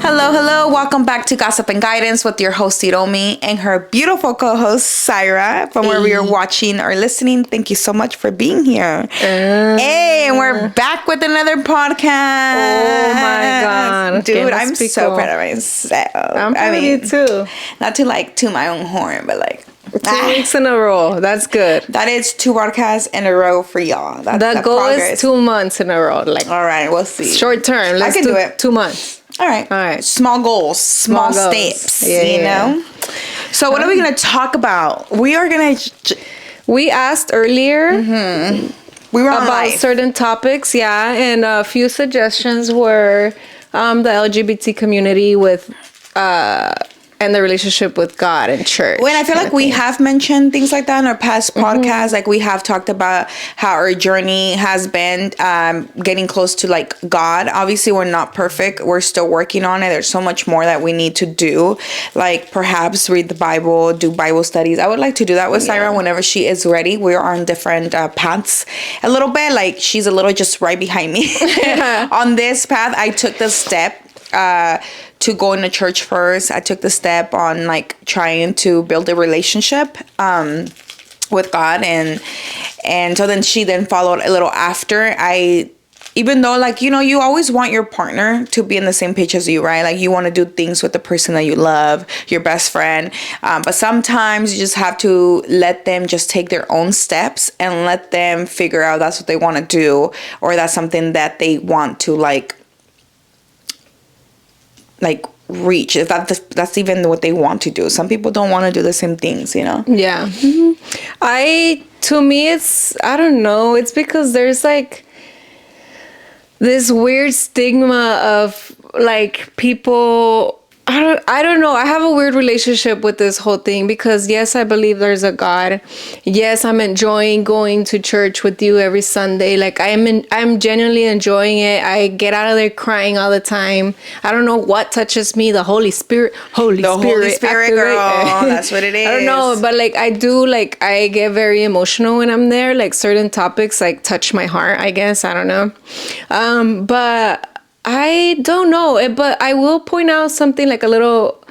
Hello. Welcome back to Gossip and Guidance with your host, Hiromi, and her beautiful co-host, Syra, from where we are watching or listening. Thank you so much for being here. Hey, and we're back with another podcast. Oh, my God. Dude, I'm so proud of myself. I'm proud of you, too. Not to toot my own horn, but 2 weeks in a row. That's good. That is 2 podcasts in a row for y'all. The goal is 2 months in a row. All right, we'll see. Short term. Let's do it. 2 months. All right. Small goals, small steps, you know? So what are we going to talk about? We are going to... We asked earlier we were on about live. certain topics, and a few suggestions were the LGBT community with... and the relationship with God and church. When I feel like we have mentioned things like that in our past podcasts, like we have talked about how our journey has been getting close to God. Obviously, we're not perfect. We're still working on it. There's so much more that we need to do. Like perhaps read the Bible, do Bible studies. I would like to do that with Syra whenever she is ready. We're on different paths a little bit. Like she's a little just right behind me. On this path, I took the step to go into church first. I took the step on trying to build a relationship with God, and so then she followed a little after. Even though you always want your partner to be in the same page as you, right? Like you want to do things with the person that you love, your best friend, but sometimes you just have to let them just take their own steps and let them figure out that's what they want to do, or that's something that they want to reach, if that's even what they want to do. Some people don't want to do the same things, to me it's, I don't know, it's because there's this weird stigma of people, I don't know. I have a weird relationship with this whole thing because yes, I believe there's a God. Yes, I'm enjoying going to church with you every Sunday. I'm genuinely enjoying it. I get out of there crying all the time. I don't know what touches me. The Holy Spirit. Holy Spirit, girl. That's what it is. I don't know, but I do I get very emotional when I'm there. Certain topics touch my heart, I guess. I don't know. But I don't know, but I will point out something a little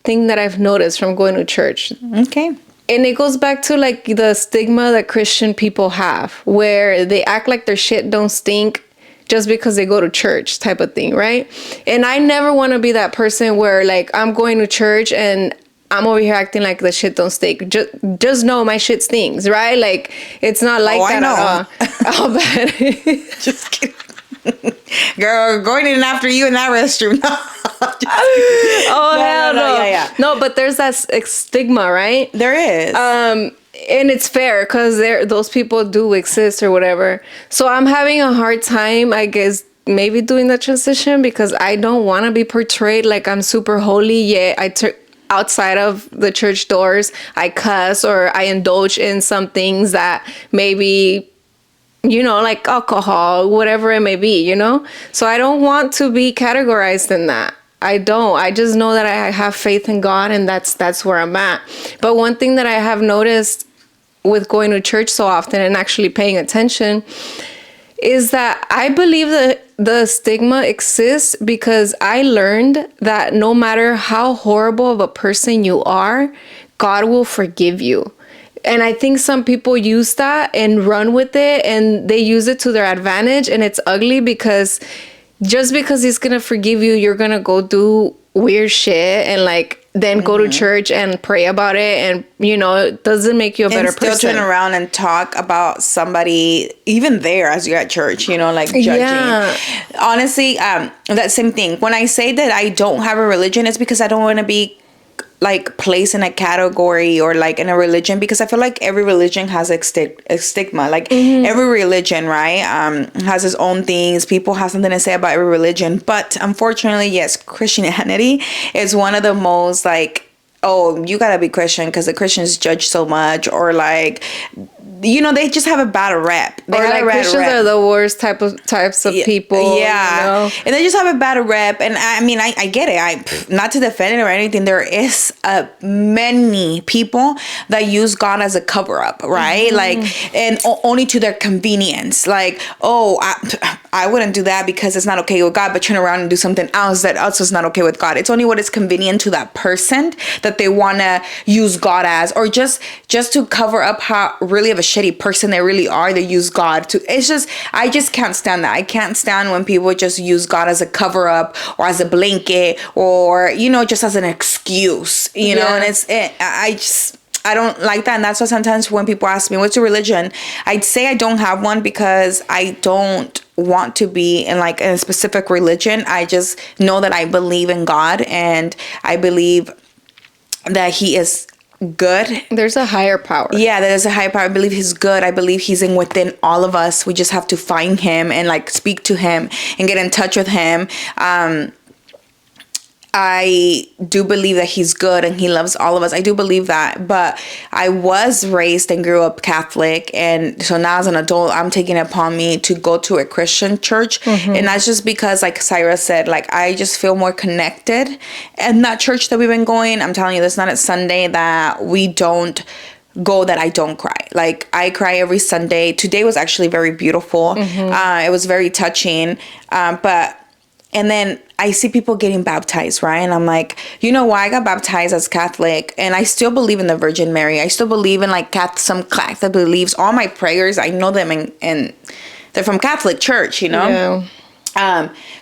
thing that I've noticed from going to church. Okay. And it goes back to the stigma that Christian people have, where they act like their shit don't stink just because they go to church type of thing, right? And I never want to be that person where I'm going to church and I'm over here acting like the shit don't stink. Just know my shit stinks, right? It's not that I know. at all. I'll bet. Just kidding. Girl, going in after you in that restroom. Hell no. Yeah. No, but there's that stigma, right? There is. And it's fair because those people do exist or whatever. So I'm having a hard time, I guess, maybe doing the transition because I don't want to be portrayed like I'm super holy. Yeah, outside of the church doors, I cuss or I indulge in some things that maybe, like alcohol, whatever it may be, So I don't want to be categorized in that. I don't. I just know that I have faith in God and that's where I'm at. But one thing that I have noticed with going to church so often and actually paying attention is that I believe that the stigma exists because I learned that no matter how horrible of a person you are, God will forgive you. And I think some people use that and run with it and they use it to their advantage. And it's ugly because just because he's going to forgive you, you're going to go do weird shit and then go to church and pray about it. And, it doesn't make you a better person. Still turn around and talk about somebody even there as you're at church, judging. Yeah. Honestly, that same thing. When I say that I don't have a religion, it's because I don't want to be placed in a category or in a religion, because I feel like every religion has a stigma. Every religion, right, has its own things. People have something to say about every religion, but unfortunately, yes, Christianity is one of the most oh, you gotta be Christian because the Christians judge so much, or they just have a bad rep. Christians are the worst types of people. Yeah, and they just have a bad rep. And I mean, I get it. Not to defend it or anything. There is many people that use God as a cover up, right? And only to their convenience. I wouldn't do that because it's not okay with God, but turn around and do something else that also is not okay with God. It's only what is convenient to that person that they want to use God as, or just to cover up how really of a shitty person they really are. They use God to, it's just, I just can't stand that. I can't stand when people just use God as a cover up or as a blanket or, just as an excuse, know, and I don't like that. And that's why sometimes when people ask me, what's your religion? I'd say I don't have one because I don't want to be in like a specific religion. I just know that I believe in God and I believe that he is good. There's a higher power. Yeah, there's a higher power. I believe he's good. I believe he's in within all of us. We just have to find him and like speak to him and get in touch with him. I do believe that he's good and he loves all of us. I do believe that, but I was raised and grew up Catholic, and so now as an adult, I'm taking it upon me to go to a Christian church, and that's just because, like Syra said, like I just feel more connected. And that church that we've been going, I'm telling you, there's not a Sunday that we don't go that I don't cry. Like I cry every Sunday. Today was actually very beautiful. It was very touching, and then I see people getting baptized, right? And I'm like, you know why I got baptized as Catholic? And I still believe in the Virgin Mary. I still believe in like some Catholic beliefs. All my prayers, I know them and they're from Catholic church, Yeah.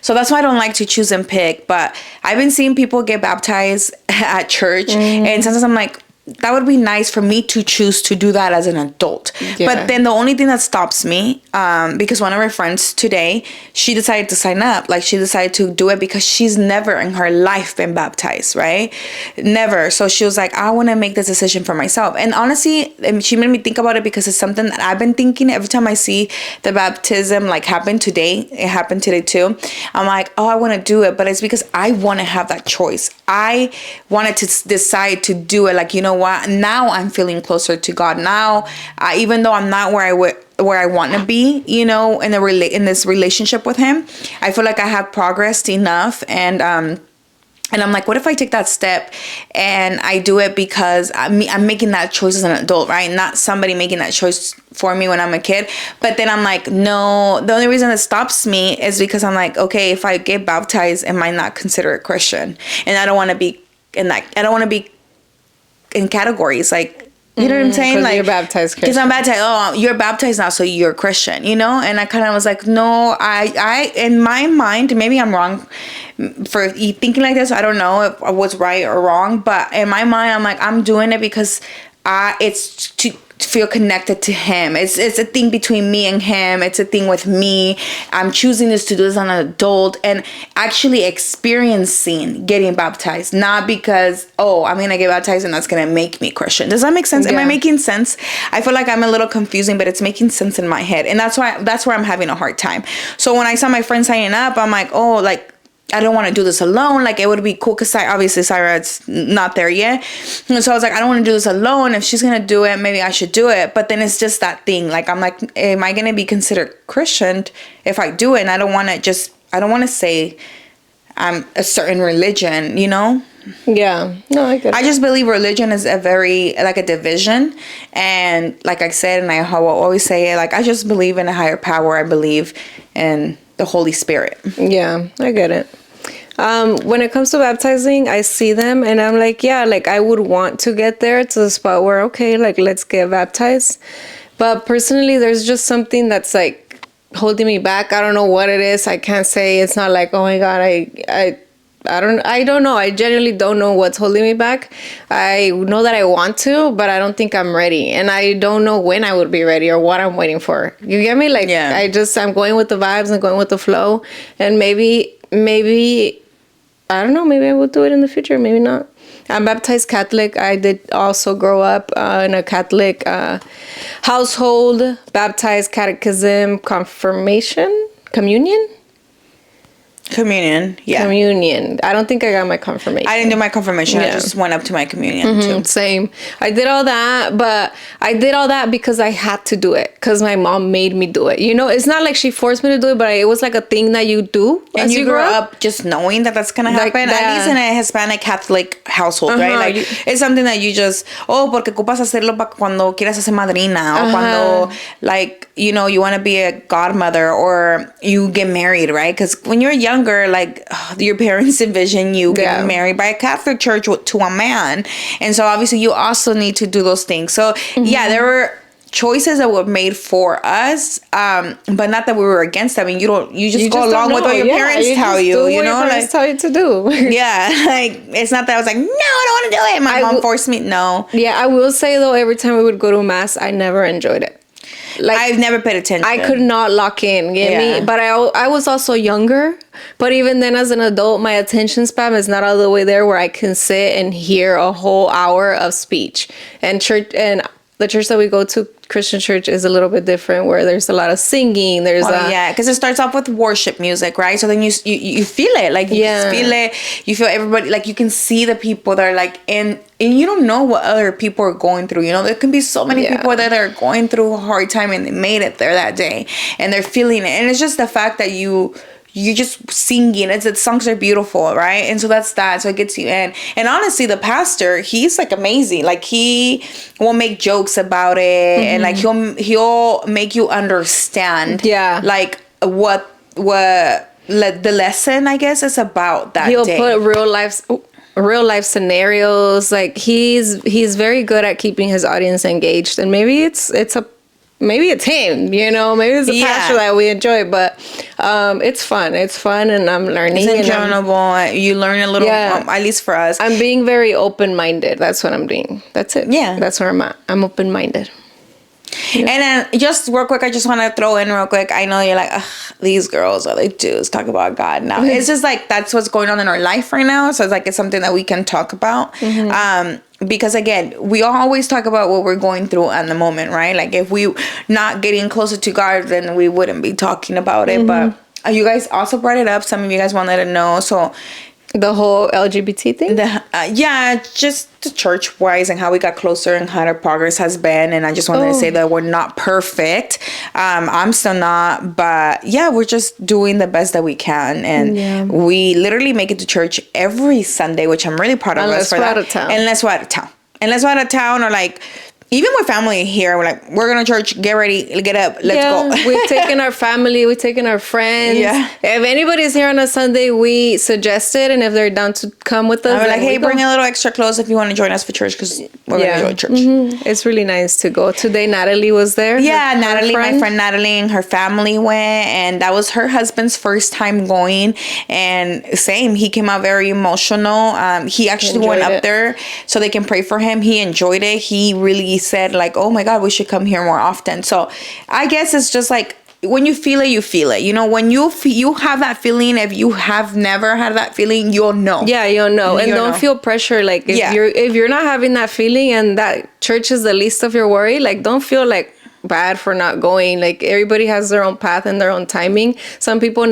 So that's why I don't like to choose and pick. But I've been seeing people get baptized at church. And sometimes I'm like, that would be nice for me to choose to do that as an adult. Yeah. But then the only thing that stops me, because one of my friends today, she decided to sign up. Like she decided to do it because she's never in her life been baptized, right? Never. So she was like, I want to make this decision for myself. And honestly, she made me think about it because it's something that I've been thinking every time I see the baptism like happen today. It happened today too. I'm like, oh, I want to do it. But it's because I want to have that choice. I wanted to decide to do it. Like, you know what? Now I'm feeling closer to God. Now, even though I'm not where I want to be, in this relationship with him, I feel like I have progressed enough. And I'm like, what if I take that step and I do it because I'm making that choice as an adult, right? Not somebody making that choice for me when I'm a kid. But then I'm like, no, the only reason that stops me is because I'm like, okay, if I get baptized, am I not considered a Christian? And I don't want to be in that. I don't want to be in categories like, you know what I'm saying? Like, you're baptized Christian. Because I'm baptized. Oh, you're baptized now, so you're a Christian, And I kind of was like, no, I in my mind, maybe I'm wrong for thinking like this. I don't know if I was right or wrong, but in my mind, I'm like, I'm doing it because it's to feel connected to him. It's a thing between me and him. It's a thing with me. I'm choosing to do this as an adult and actually experiencing getting baptized, not because, I'm going to get baptized and that's going to make me Christian. Does that make sense? Yeah. Am I making sense? I feel like I'm a little confusing, but it's making sense in my head. And that's where I'm having a hard time. So when I saw my friend signing up, I'm like, I don't want to do this alone. Like, it would be cool because obviously Syra's not there yet. And so I was like, I don't want to do this alone. If she's going to do it, maybe I should do it. But then it's just that thing. Like, I'm like, am I going to be considered Christian if I do it? And I don't want to say I'm a certain religion, Yeah. No, I get it. I just believe religion is a division. And like I said, and I will always say it, like, I just believe in a higher power. I believe in the Holy Spirit. Yeah, I get it. When it comes to baptizing, I see them and I'm like, yeah, like I would want to get there to the spot where, okay, like let's get baptized. But personally, there's just something that's like holding me back. I don't know what it is. I can't say. It's not like, oh my God, I don't know. I genuinely don't know what's holding me back. I know that I want to, but I don't think I'm ready. And I don't know when I would be ready or what I'm waiting for. You get me? Like, yeah. I'm going with the vibes and going with the flow. And maybe, I don't know, maybe I will do it in the future. Maybe not. I'm baptized Catholic. I did also grow up in a Catholic household, baptized, catechism, confirmation, communion. Communion. Yeah. Communion. I don't think I got my confirmation. I didn't do my confirmation. I Yeah. just went up to my communion too. Same. I did all that, but I did all that because I had to do it because my mom made me do it. You know, it's not like she forced me to do it, but it was like a thing that you do And as you grew up just knowing that that's gonna Like happen. that. At least in a Hispanic Catholic household, right? Like it's something that you just porque ocupas hacerlo para cuando quieras hacer madrina o cuando like you know you want to be a godmother or you get married, right? Because when you're younger, like your parents envision you getting married by a Catholic church to a man, and so obviously you also need to do those things. So yeah, there were choices that were made for us, but not that we were against them. I mean, you just go along with what your parents tell you. You know, like tell you to do. Yeah, like it's not that I was like, no, I don't want to do it. My mom forced me. No. Yeah, I will say though, every time we would go to mass, I never enjoyed it. Like I've never paid attention. I could not lock in, me? But I was also younger. But even then, as an adult, my attention span is not all the way there where I can sit and hear a whole hour of speech. And the church that we go to, Christian church, is a little bit different where there's a lot of singing. Yeah, because it starts off with worship music, right? So then you feel it, like you just feel it. You feel everybody, like you can see the people that are like in, and you don't know what other people are going through. You know, there can be so many people that are going through a hard time and they made it there that day, and they're feeling it. And it's just the fact that you're just singing. The songs are beautiful, right? And so that's that. So it gets you in. And honestly, the pastor, he's like amazing. Like he will make jokes about it, and like he'll make you understand. Yeah. Like what the lesson, I guess, is about that. He'll put real life scenarios. Like he's very good at keeping his audience engaged. And maybe it's him, you know, maybe it's a pastor that we enjoy, but it's fun, and I'm learning. It's enjoyable. You learn a little, at least for us. I'm being very open-minded. That's what I'm doing. That's it. Yeah, that's where I'm at. I'm open-minded. Yeah. And then just real quick, I just want to throw in real quick. I know you're like, these girls, all they do is talk about God now. It's just like, that's what's going on in our life right now. So it's like, it's something that we can talk about. Because again, we always talk about what we're going through at the moment, right? Like if we not getting closer to God, then we wouldn't be talking about it. But you guys also brought it up. Some of you guys wanted to know. So the whole LGBT thing? Just the church-wise and how we got closer and how our progress has been. And I just wanted to say that we're not perfect. I'm still not. But yeah, we're just doing the best that we can. And we literally make it to church every Sunday, which I'm really proud of us for that. Unless we're out of town. Unless we're out of town or like... Even with family here, we're like, we're going to church, get ready, get up, let's go. We've taken our family, we've taken our friends. Yeah. If anybody's here on a Sunday, we suggest it. And if they're down to come with us, we're like, hey, bring a little extra clothes if you want to join us for church because we're going to go to church. It's really nice to go. Today, Natalie was there. Yeah, Natalie, my friend Natalie and her family went. And that was her husband's first time going. And same, he came out very emotional. He actually went up there so they can pray for him. He enjoyed it. He really said like, oh my God, we should come here more often. So I guess it's just like when you feel it, you feel it. You know, when you have that feeling, if you have never had that feeling, you'll know. Yeah, you'll know. And don't feel pressure. Like if you're not having that feeling and that church is the least of your worry, like don't feel like bad for not going. Like everybody has their own path and their own timing. Some people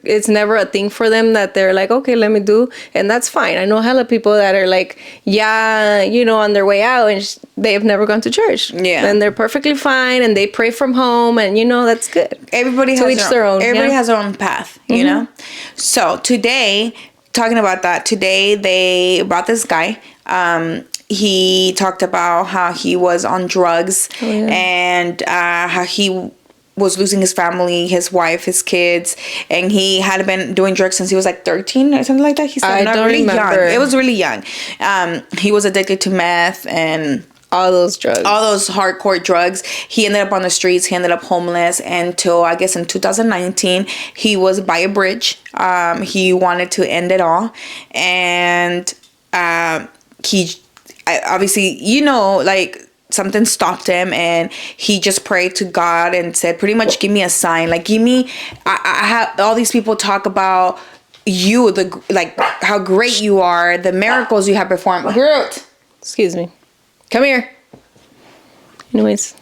it's never a thing for them that they're like, okay, let me do, and that's fine. I know hella people that are like, on their way out and they have never gone to church. Yeah, and they're perfectly fine and they pray from home, and that's good. Everybody has their own. Everybody has their own path, you know. So today, talking about that, today they brought this guy. He talked about how he was on drugs and how he was losing his family, his wife, his kids, and he had been doing drugs since he was like 13 or something like that. He said, I don't remember. Young. It was really young. He was addicted to meth and all those drugs, all those hardcore drugs. He ended up on the streets. He ended up homeless until I guess in 2019 he was by a bridge. He wanted to end it all, and obviously, like something stopped him, and he just prayed to God and said, pretty much, give me a sign. Like, I have all these people talk about you, how great you are, the miracles you have performed. Excuse me. Come here. Anyways.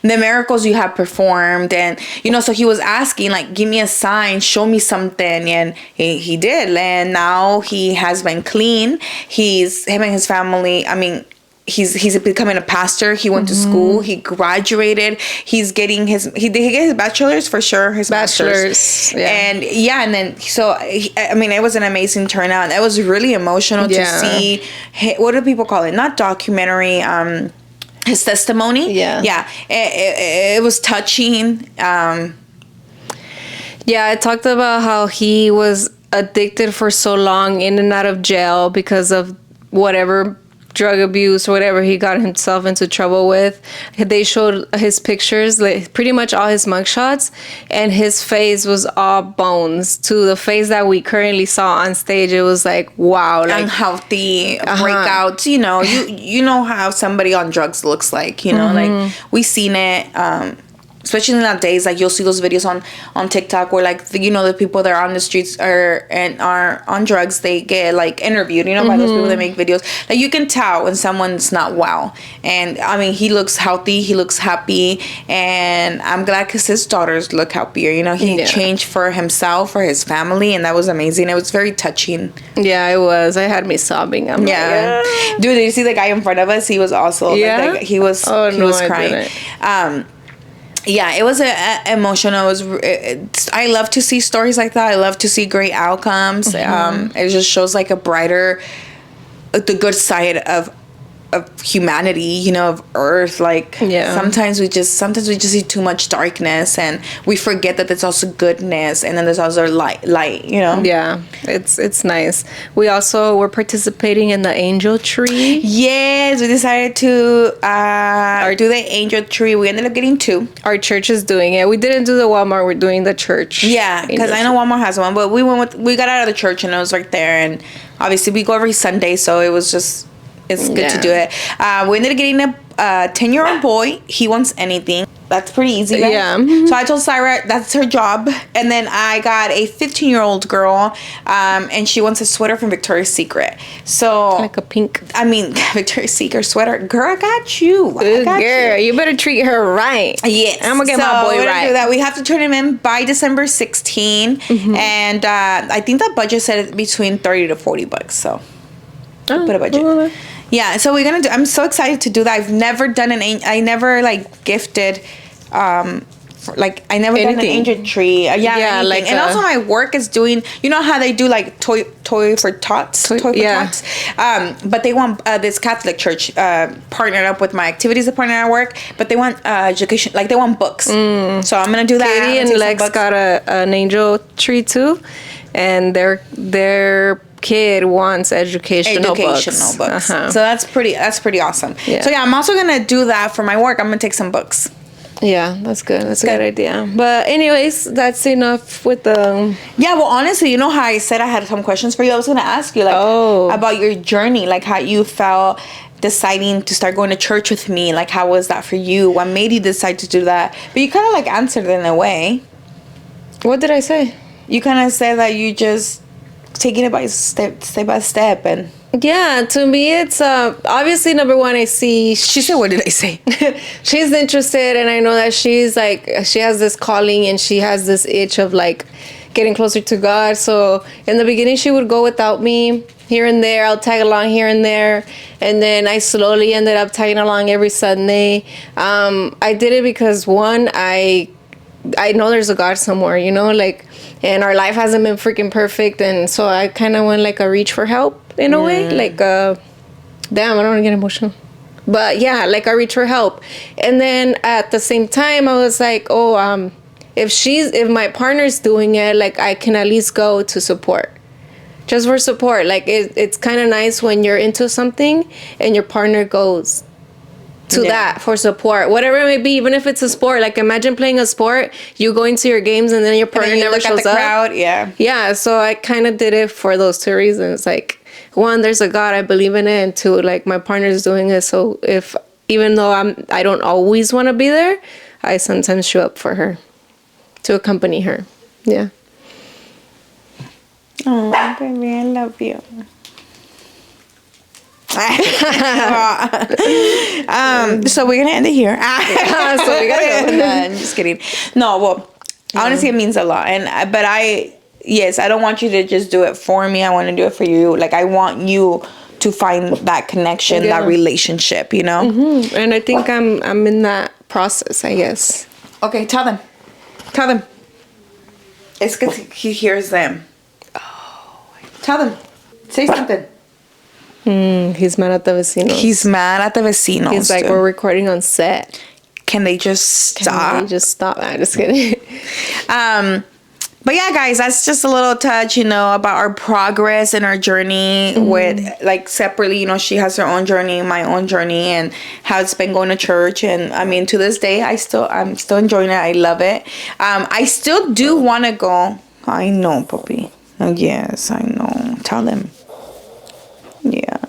the miracles you have performed. And so he was asking, like, give me a sign, show me something, and he did. And now he has been clean. Him and his family, I mean, he's becoming a pastor. He went to school, he graduated, he's getting he get his bachelor's for sure, his master's. And then I mean, it was an amazing turnout. It was really emotional to see, what do people call it, not documentary, his testimony. It was touching. I talked about how he was addicted for so long, in and out of jail because of whatever drug abuse or whatever he got himself into trouble with. They showed his pictures, like pretty much all his mugshots, and his face was all bones. To the face that we currently saw on stage, it was like, wow, like unhealthy breakouts. You know how somebody on drugs looks like. Like, we seen it. Especially nowadays, like, you'll see those videos on TikTok where, like, the people that are on the streets are on drugs, they get, like, interviewed, by those people that make videos. Like, you can tell when someone's not well. And I mean, he looks healthy, he looks happy, and I'm glad because his daughters look happier. He changed for himself, for his family, and that was amazing. It was very touching. Yeah, it was. I had me sobbing. I'm like, yeah. Dude, did you see the guy in front of us? He was also like, he was crying. It was emotional. I love to see stories like that. I love to see great outcomes. It just shows, like, the good side of humanity, of Earth. Like, sometimes we just see too much darkness, and we forget that there's also goodness, and then there's also light. Yeah, it's nice. We also were participating in the angel tree. Yes, we decided to do the angel tree. We ended up getting 2. Our church is doing it. We didn't do the Walmart. We're doing the church. Yeah, because I know Walmart has one, but we got out of the church and it was right there, and obviously we go every Sunday, so it was just. It's good to do it. We ended up getting a 10-year-old boy. He wants anything. That's pretty easy, right? Yeah. So I told Syra that's her job. And then I got a 15-year-old girl, and she wants a sweater from Victoria's Secret. So, like a pink. I mean, Victoria's Secret sweater. Girl, I got you. Girl, you better treat her right. Yes. I'm going to get my boy right. Do that. We have to turn him in by December 16. And I think that budget said between $30 to $40. So, put a budget. Yeah, so we're gonna do. I'm so excited to do that. I've never done I never, like, gifted, I never done an angel tree. Like, and also my work is doing. You know how they do, like, toy for tots, toy for tots. But they want this Catholic church partnered up with my activities department at work. But they want education, like, they want books. So I'm gonna do that. Katie and Lex got an angel tree too, and their kid wants educational books. So that's pretty awesome. So I'm also gonna do that for my work. I'm gonna take some books. Yeah, that's good. That's a good idea. But anyways, that's enough with the... Yeah, well, honestly, you know how I said I had some questions for you? I was gonna ask you, like, about your journey, like, how you felt deciding to start going to church with me. Like, how was that for you? What made you decide to do that? But you kind of, like, answered in a way. What did I say? You kind of said that you just taking it by step by step. And yeah, to me it's obviously, number one, I see she said, what did I say? She's interested, and I know that she's like, she has this calling and she has this itch of, like, getting closer to God. So in the beginning she would go without me here and there. I'll tag along here and there, and then I slowly ended up tagging along every Sunday. I did it because, one, I know there's a God somewhere, like, and our life hasn't been freaking perfect, and so I kind of went, like, a reach for help in a way, like, damn, I don't want to get emotional, but yeah, like, a reach for help. And then at the same time I was like, if my partner's doing it, like, I can at least go to support, just for support. Like, it's kind of nice when you're into something and your partner goes to that for support, whatever it may be, even if it's a sport. Like, imagine playing a sport, you going to your games, and then your partner never shows up. Crowd. Yeah, so I kind of did it for those 2 reasons. Like, one, there's a God, I believe in it, and 2, like, my partner's doing it, so even though I don't always want to be there, I sometimes show up for her, to accompany her. Yeah. Oh, baby, I love you. So we're gonna end it here. So we gotta go. No, I'm just kidding. No, well, honestly, it means a lot, but yes, I don't want you to just do it for me. I want to do it for you. Like, I want you to find that connection, that relationship, you know? Mm-hmm. And I think I'm in that process, I guess. Okay, tell them. It's because he hears them. Oh. Tell them. Say something. He's mad at the vecinos. He's mad at the vecinos. He's like, we're recording on set. Can they just stop? Can they just stop? I'm just kidding. But yeah, guys, that's just a little touch, about our progress and our journey with, like, separately, she has her own journey, my own journey, and how it's been going to church. And I mean, to this day, I'm still enjoying it. I love it. I still do want to go. I know, puppy. Yes, I know. Tell them. Yeah.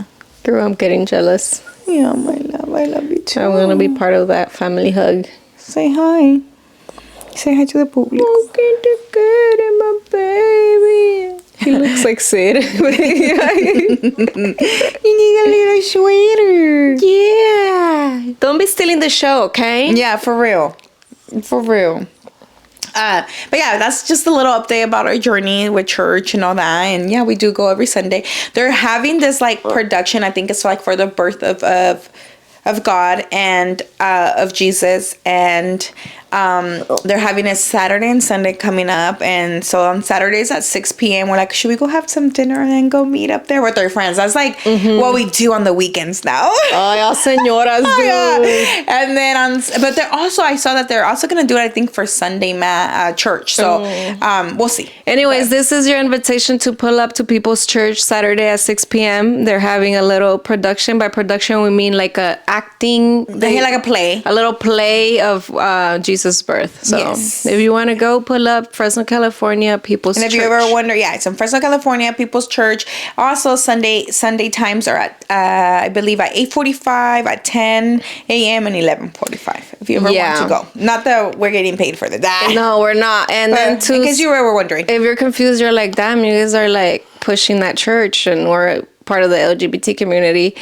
Girl, I'm getting jealous. Yeah, my love. I love you too. I want to be part of that family hug. Say hi. Say hi to the public. Looking to good in my baby. He looks like Sid. You need a little sweater. Yeah. Don't be stealing the show, okay? Yeah, for real. But yeah, that's just a little update about our journey with church and all that. And yeah, we do go every Sunday. They're having this like production. I think it's like for the birth of God and of Jesus, and they're having a Saturday and Sunday coming up. And so on Saturdays at 6 p.m. we're like, should we go have some dinner and then go meet up there with our friends? That's like what we do on the weekends now. Oh, y'all señoras do. Yeah. And then but they're also, I saw that they're also gonna do it, I think, for Sunday church. So we'll see. Anyways, this is your invitation to pull up to People's Church Saturday at 6 p.m. They're having a little production. By production, we mean like a acting. They like a play. A little play of Jesus' birth. So if you want to go, pull up Fresno, California, People's Church. And if you ever wonder, it's in Fresno, California, People's Church. Also, Sunday times are at, I believe, at 8:45, at 10 a.m., and 11:45. If you ever want to go. Not that we're getting paid for that. No, we're not. And then too, in case you were wondering. If you're confused, you're like, damn, you guys are like pushing that church and we're part of the LGBT community.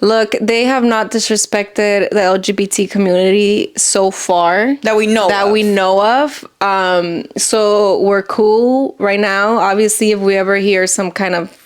Look, they have not disrespected the LGBT community so far. That we know of. So we're cool right now. Obviously, if we ever hear some kind of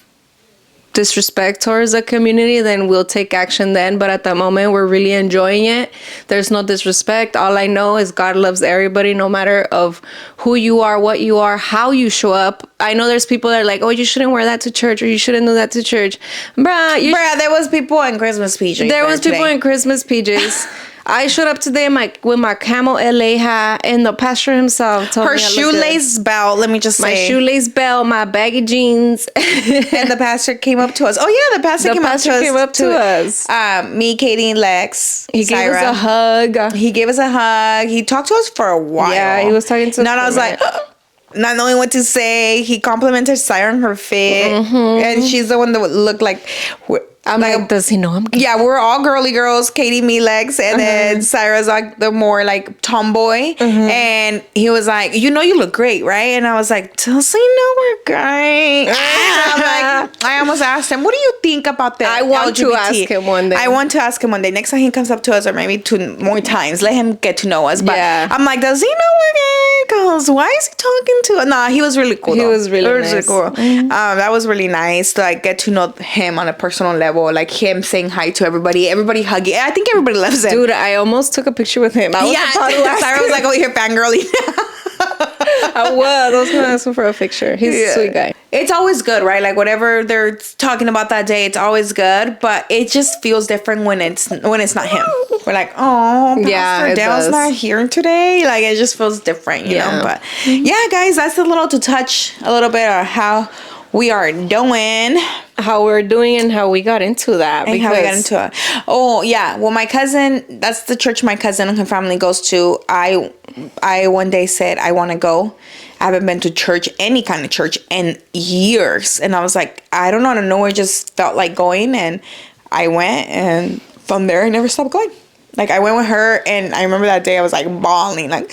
disrespect towards the community, then we'll take action then. But at the moment, we're really enjoying it. There's no disrespect. All I know is God loves everybody, no matter of who you are, what you are, how you show up. I know there's people that are like, oh, you shouldn't wear that to church, or you shouldn't do that to church. Bruh, there was people in Christmas PJs. There was people in Christmas PJs. I showed up today with my camel LA hat, and the pastor himself told me her shoelace belt. Let me just say, my shoelace belt, my baggy jeans, and the pastor came up to us. Oh yeah, the pastor came up to us. Me, Katie, and Lex. He gave us a hug. He talked to us for a while. Yeah, he was talking to us. And I was like, not knowing what to say. He complimented Syra on her fit, and she's the one that looked like. I'm like, does he know I'm gay? Yeah, we're all girly girls. Katie, me, Lex, and then Syra's like the more like tomboy. And he was like, you look great, right? And I was like, does he know we're gay? I almost asked him, what do you think about that? I want to ask him one day. Next time he comes up to us, or maybe 2 more times, let him get to know us. But I'm like, does he know we're gay? Because why is he talking to us? Nah, he was really cool. He was really nice. Cool. That was really nice to like get to know him on a personal level. Like him saying hi to everybody hugging. I think everybody loves him. Dude, I almost took a picture with him. Sarah was like, oh, you're fangirling. I was gonna ask him for a picture. He's a sweet guy. It's always good, right? Like whatever they're talking about that day, it's always good. But it just feels different when it's not him. We're like, oh, Pastor Dale's not here today. Like it just feels different, you know. But yeah, guys, that's a little to touch a little bit of how we are doing. How we're doing and how we got into that. And how we got into it. Oh, yeah. Well, my cousin, that's the church my cousin and her family goes to. I one day said, I want to go. I haven't been to church, any kind of church, in years. And I was like, I don't know. I just felt like going. And I went. And from there, I never stopped going. Like, I went with her, and I remember that day I was like bawling, like,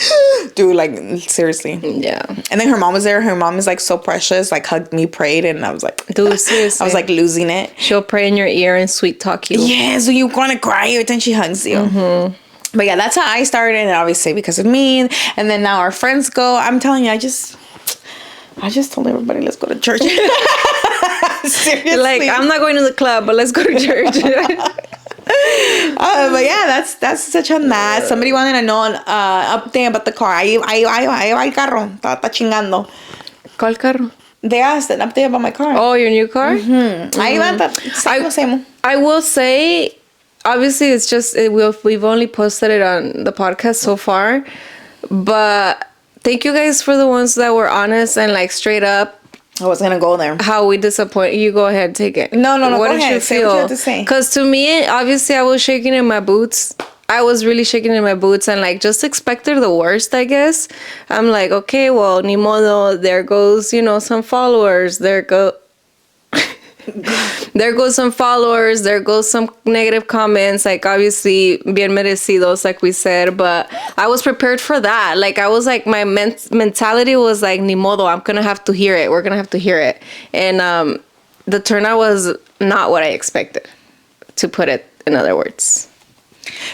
dude, like, seriously. Yeah. And then her mom was there. Her mom is like so precious, like hugged me, prayed, and I was like, Dude, seriously. I was like losing it. She'll pray in your ear and sweet talk you. Yeah, so you want to cry every time she hugs you. But yeah, that's how I started, and obviously because of me. And then now our friends go. I'm telling you, I just told everybody, let's go to church. Seriously. Like, I'm not going to the club, but let's go to church. But yeah, that's such a mess. Somebody wanted to know an update about the car. Ahí va el carro. Está chingando. ¿Cuál carro? They asked an update about my car. Oh, your new car? Ahí va. I will say, obviously, it's just, we've only posted it on the podcast so far. But thank you guys for the ones that were honest and like straight up. I was gonna go there. How we disappoint you. Go ahead, take it. No. What go did ahead. you Say feel? what you have to say. Because to me, obviously, I was shaking in my boots. I was really shaking in my boots and like just expected the worst, I guess. I'm like, okay, well, ni modo. There goes, some followers. There goes some followers. There goes some negative comments. Like, obviously, bien merecidos, like we said. But I was prepared for that. Like, I was like, my mentality was like, ni modo. I'm gonna have to hear it. We're gonna have to hear it. And the turnout was not what I expected. To put it in other words.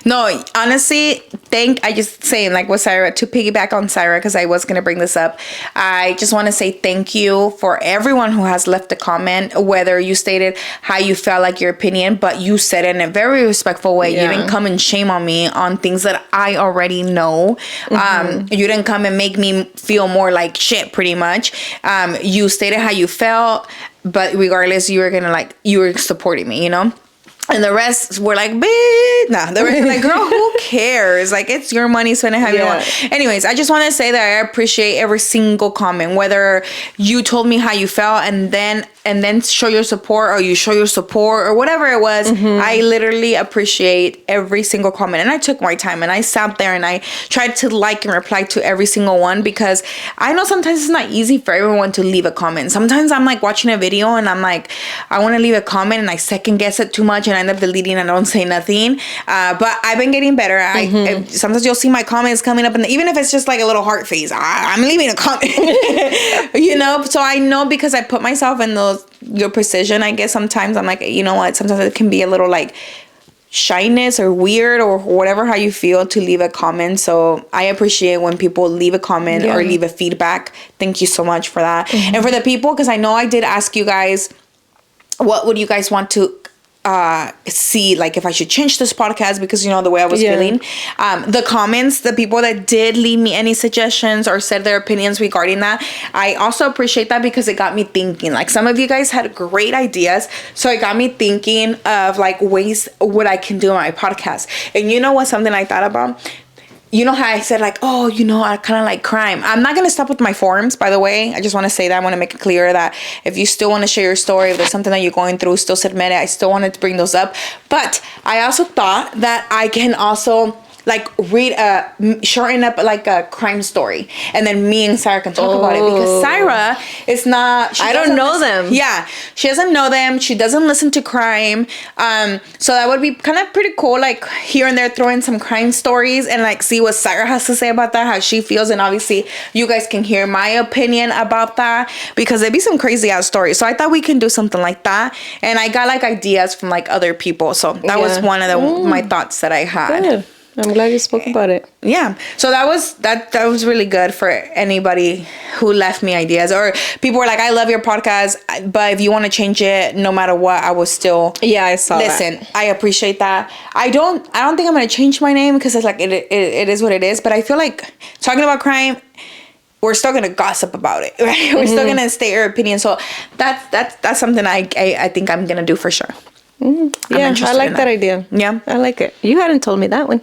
No, honestly, I just saying, like with Syra, to piggyback on Syra, because I was going to bring this up, I just want to say thank you for everyone who has left a comment, whether you stated how you felt, like your opinion, but you said it in a very respectful way. Yeah. You didn't come and shame on me on things that I already know. You didn't come and make me feel more like shit, pretty much. You stated how you felt, but regardless, you were supporting me, And the rest were like, bitch. Nah, the rest were like, girl, who cares? Like, it's your money, spend it how you want. Anyways, I just want to say that I appreciate every single comment, whether you told me how you felt and then show your support, or you show your support, or whatever it was. I literally appreciate every single comment. And I took my time and I sat there and I tried to like and reply to every single one, because I know sometimes it's not easy for everyone to leave a comment. Sometimes I'm like watching a video and I'm like, I want to leave a comment and I second guess it too much and I end up deleting and I don't say nothing. But I've been getting better. Sometimes you'll see my comments coming up, and even if it's just like a little heart face, I'm leaving a comment. So I know, because I put myself in your position. I guess sometimes I'm like, you know what? Sometimes it can be a little like shyness or weird or whatever, how you feel to leave a comment. So I appreciate when people leave a comment or leave a feedback. Thank you so much for that. And for the people, because I know I did ask you guys, what would you guys want to see, like if I should change this podcast, because the way I was feeling. The comments, the people that did leave me any suggestions or said their opinions regarding that, I also appreciate that, because it got me thinking. Like, some of you guys had great ideas, so it got me thinking of like ways what I can do on my podcast. And you know what, something I thought about, you know how I said like, oh, I kind of like crime. I'm not going to stop with my forums, by the way. I just want to say that. I want to make it clear that if you still want to share your story, if there's something that you're going through, still submit it. I still wanted to bring those up. But I also thought that I can also like read shorten up like a crime story, and then me and Syra can talk about it, because Syra is not, I don't know them. Yeah, she doesn't know them. She doesn't listen to crime. So that would be kind of pretty cool, like here and there throw in some crime stories and like see what Syra has to say about that, how she feels. And obviously you guys can hear my opinion about that, because there'd be some crazy ass stories. So I thought we can do something like that, and I got like ideas from like other people. So that was one of my thoughts that I had. Good. I'm glad you spoke about it. Yeah. So that was really good for anybody who left me ideas, or people were like, I love your podcast, but if you want to change it, no matter what, I will still. Yeah, I saw listen, that. I appreciate that. I don't think I'm going to change my name, because it's like, it is what it is. But I feel like talking about crime, we're still going to gossip about it, right? We're still going to state our opinion. So that's something I think I'm going to do for sure. Yeah, I like that idea. Yeah, I like it. You hadn't told me that one.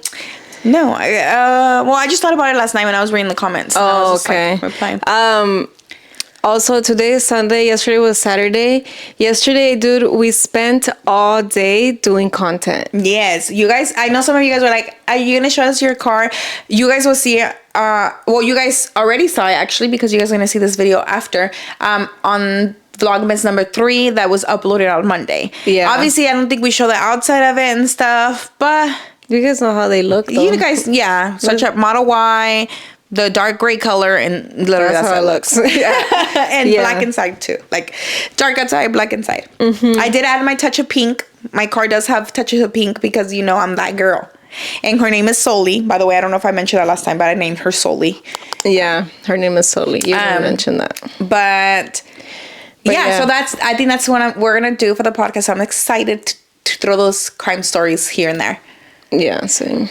No, I just thought about it last night when I was reading the comments. Oh, okay. Like, replying. Also, today is Sunday. Yesterday was Saturday. Yesterday, dude, we spent all day doing content. Yes, you guys. I know some of you guys were like, "Are you gonna show us your car?" You guys will see it. Well, you guys already saw it actually, because you guys are gonna see this video after. On Vlogmas number 3 that was uploaded on Monday. Yeah. Obviously, I don't think we show the outside of it and stuff, but You guys know how they look, though. You guys, yeah. Search up Model Y, the dark gray color, and literally that's how it looks. Yeah. And black inside, too. Like, dark outside, black inside. I did add my touch of pink. My car does have touches of pink because, you know, I'm that girl. And her name is Soli. By the way, I don't know if I mentioned that last time, but I named her Soli. Yeah, her name is Soli. You didn't mention that. But yeah, so I think that's what we're going to do for the podcast. I'm excited to throw those crime stories here and there. Yeah, same.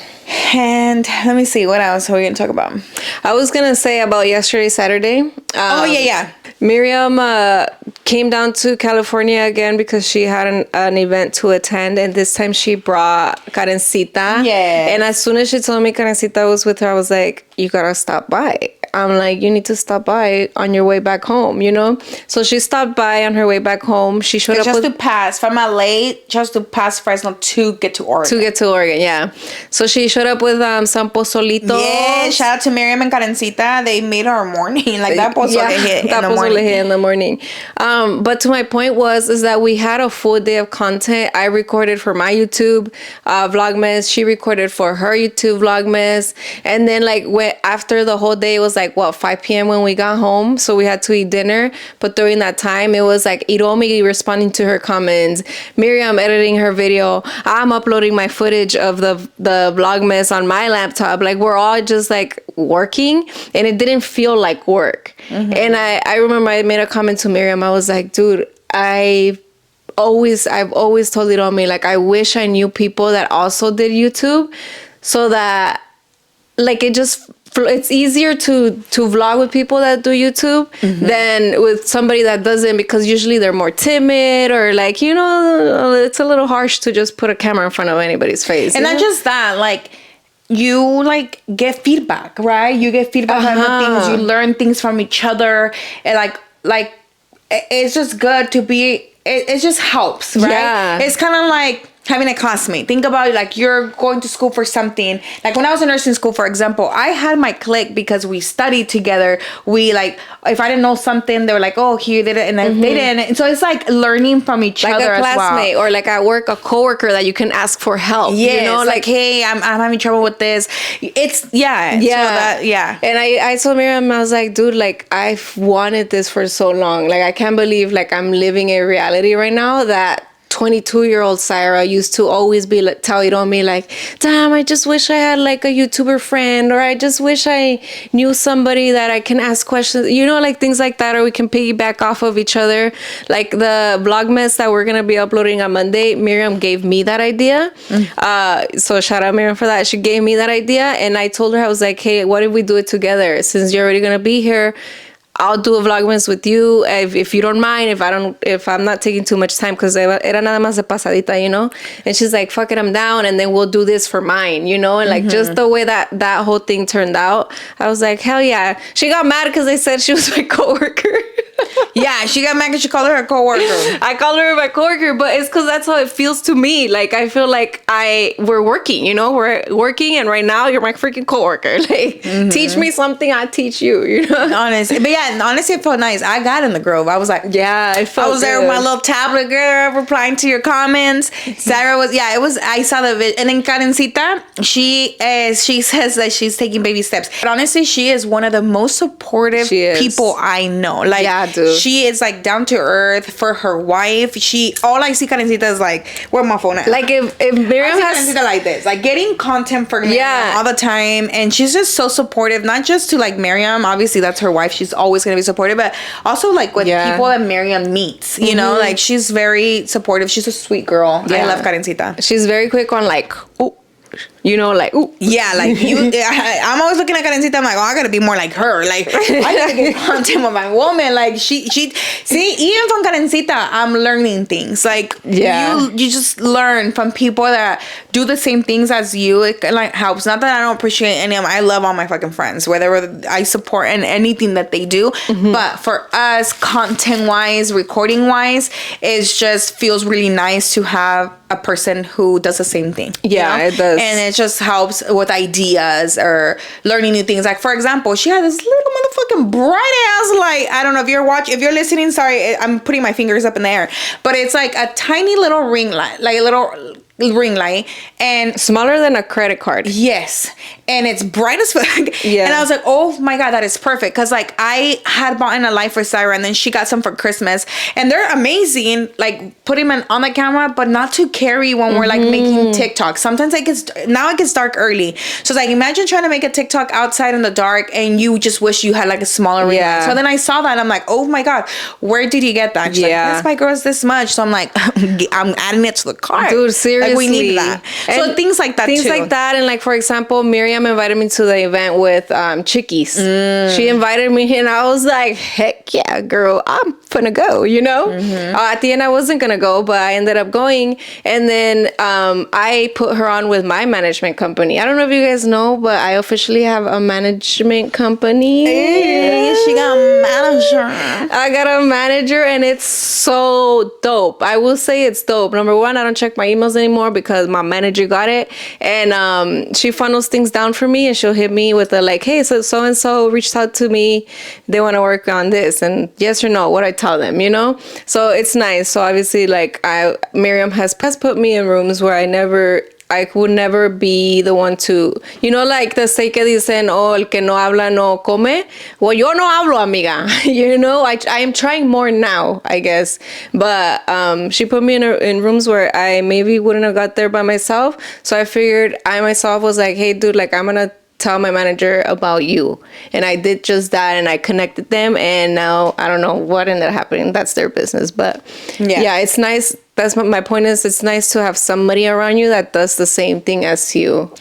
And let me see, what else are we going to talk about? I was going to say about yesterday, Saturday. Miriam came down to California again because she had an event to attend, and this time she brought Karencita. Yeah. And as soon as she told me Karencita was with her, I was like, you gotta stop by. I'm like, you need to stop by on your way back home, you know? So she stopped by on her way back home. She showed up just to pass from LA, just to pass Fresno to get to Oregon. To get to Oregon, yeah. So she showed up with some pozolitos. Yeah, shout out to Miriam and Karencita. They made our morning. Like, that pozole hit in the morning. Hit in the morning. But to my point is that we had a full day of content. I recorded for my YouTube Vlogmas. She recorded for her YouTube Vlogmas. And then, like, after the whole day, it was like, 5 p.m. when we got home. So we had to eat dinner. But during that time, it was like Iromi responding to her comments, Miriam editing her video, I'm uploading my footage of the Vlogmas on my laptop. Like, we're all just like working, and it didn't feel like work. And I remember I made a comment to Miriam. I was like, dude, I've always told Iromi, like, I wish I knew people that also did YouTube, so that, like, it's easier to vlog with people that do YouTube than with somebody that doesn't, because usually they're more timid, or, like, you know, it's a little harsh to just put a camera in front of anybody's face. And not just that, like, you, like, get feedback, right? You get feedback on things, you learn things from each other, and like it's just good to be, it just helps, right? Yeah. It's kind of like having a classmate. Think about it, like, you're going to school for something. Like, when I was in nursing school, for example, I had my clique because we studied together. We, like, if I didn't know something, they were like, oh, he did it, and they didn't. And so it's like learning from each other as well. Like a classmate, or like at work, a coworker that you can ask for help. Yes, you know, like, hey, I'm having trouble with this. It's, yeah. And I told Miriam, I was like, dude, like, I've wanted this for so long. Like, I can't believe, like, I'm living a reality right now that 22-year-old Sarah used to always be like, tell Iromi, like, damn, I just wish I had, like, a YouTuber friend, or I just wish I knew somebody that I can ask questions, you know, like, things like that, or we can piggyback off of each other. Like, the Vlogmas that we're gonna be uploading on Monday, Miriam gave me that idea. So shout out Miriam for that. She gave me that idea, and I told her, I was like, hey, what if we do it together? Since you're already gonna be here, I'll do a Vlogmas with you if you don't mind, if I'm not taking too much time, because era nada más de pasadita, you know? And she's like, fuck it, I'm down, and then we'll do this for mine, you know? And, like, just the way that whole thing turned out, I was like, hell yeah. She got mad because I said she was my coworker. Yeah, she got mad because she called her a coworker. I called her my coworker, but it's because that's how it feels to me. Like, I feel like we're working, you know? We're working, and right now you're my freaking coworker. Like, teach me something, I teach you, you know? Honestly. But yeah, honestly, it felt nice. I got in the Grove. I was like, yeah, I was there with my little tablet, girl, replying to your comments. Sarah was, I saw the video. And then Karencita, she says that she's taking baby steps. But honestly, she is one of the most supportive people I know. Like, yeah, dude. She is, like, down to earth for her wife. All I see Karencita is, like, where my phone at? Like, if Miriam has Karencita like this, like, getting content for Miriam all the time, and she's just so supportive, not just to, like, Miriam, obviously that's her wife, she's always gonna be supportive, but also, like, with people that Miriam meets, you know, like, she's very supportive. She's a sweet girl. I love Karencita. She's very quick on, like, ooh, you know, like, ooh. Yeah, like, I'm always looking at Karencita, I'm like, oh, I gotta be more like her. Like, I gotta get content with my woman. Like, see, even from Karencita, I'm learning things. Like, you just learn from people that do the same things as you. It, like, helps. Not that I don't appreciate any of them. I love all my fucking friends, whether I support in anything that they do. But for us, content-wise, recording-wise, it just feels really nice to have a person who does the same thing. Yeah, you know? It does. And it just helps with ideas or learning new things. Like, for example, she had this little motherfucking bright ass light. I don't know if you're listening, sorry, I'm putting my fingers up in the air. But it's like a tiny little ring light, like a little ring light, and smaller than a credit card. yes, and it's bright as fuck. Yeah. And I was like, oh my god, that is perfect, because like I had bought in a light for Sarah, and then she got some for Christmas, and they're amazing. Like put them on the camera, but not to carry when we're like making TikTok. Sometimes it gets dark early, so it's like imagine trying to make a TikTok outside in the dark, and you just wish you had like a smaller ring light. So then I saw that, and I'm like, oh my god, where did you get that? She's like, this by girls this much. So I'm like, I'm adding it to the cart. Dude, seriously. Like, we need that. So things like that Things too. like that. And like, for example, Miriam invited me to the event with Chickies. She invited me and I was like, heck yeah, girl, I'm finna go, you know? At the end, I wasn't gonna go, but I ended up going. And then I put her on with my management company. I don't know if you guys know, but I officially have a management company. Hey, she got a manager. I got a manager and it's so dope. I will say it's dope. Number one, I don't check my emails anymore because my manager got it. And she funnels things down for me and she'll hit me with a like, hey, so-and-so reached out to me. They want to work on this. And yes or no, what I tell them, you know? So it's nice. So obviously like Miriam has put me in rooms where I would never be the one to, you know, like the say que dicen, oh, el que no habla no come. Well, yo no hablo, amiga. You know, I am trying more now, I guess. But she put me in rooms where I maybe wouldn't have got there by myself. So I figured I myself was like, hey, dude, like I'm going to tell my manager about you. And I did just that and I connected them. And now I don't know what ended up happening. That's their business. But yeah, it's nice. That's what my point is. It's nice to have somebody around you that does the same thing as you.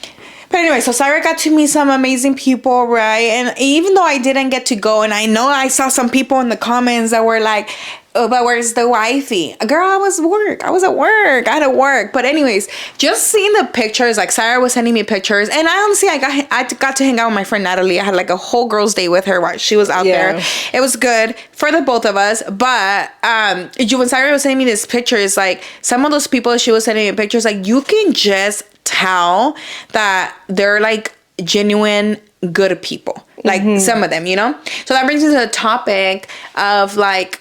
But anyway, so Sarah got to meet some amazing people, right? And even though I didn't get to go, and I know I saw some people in the comments that were like, oh, but where's the wifey? Girl, I was at work. I had to work. But anyways, just seeing the pictures, like Sarah was sending me pictures. And I honestly, I got to hang out with my friend Natalie. I had like a whole girls' day with her while she was out there. It was good for the both of us. But when Sarah was sending me these pictures, like some of those people she was sending me pictures, like you can just tell that they're like genuine good people. Like some of them, you know? So that brings me to the topic of like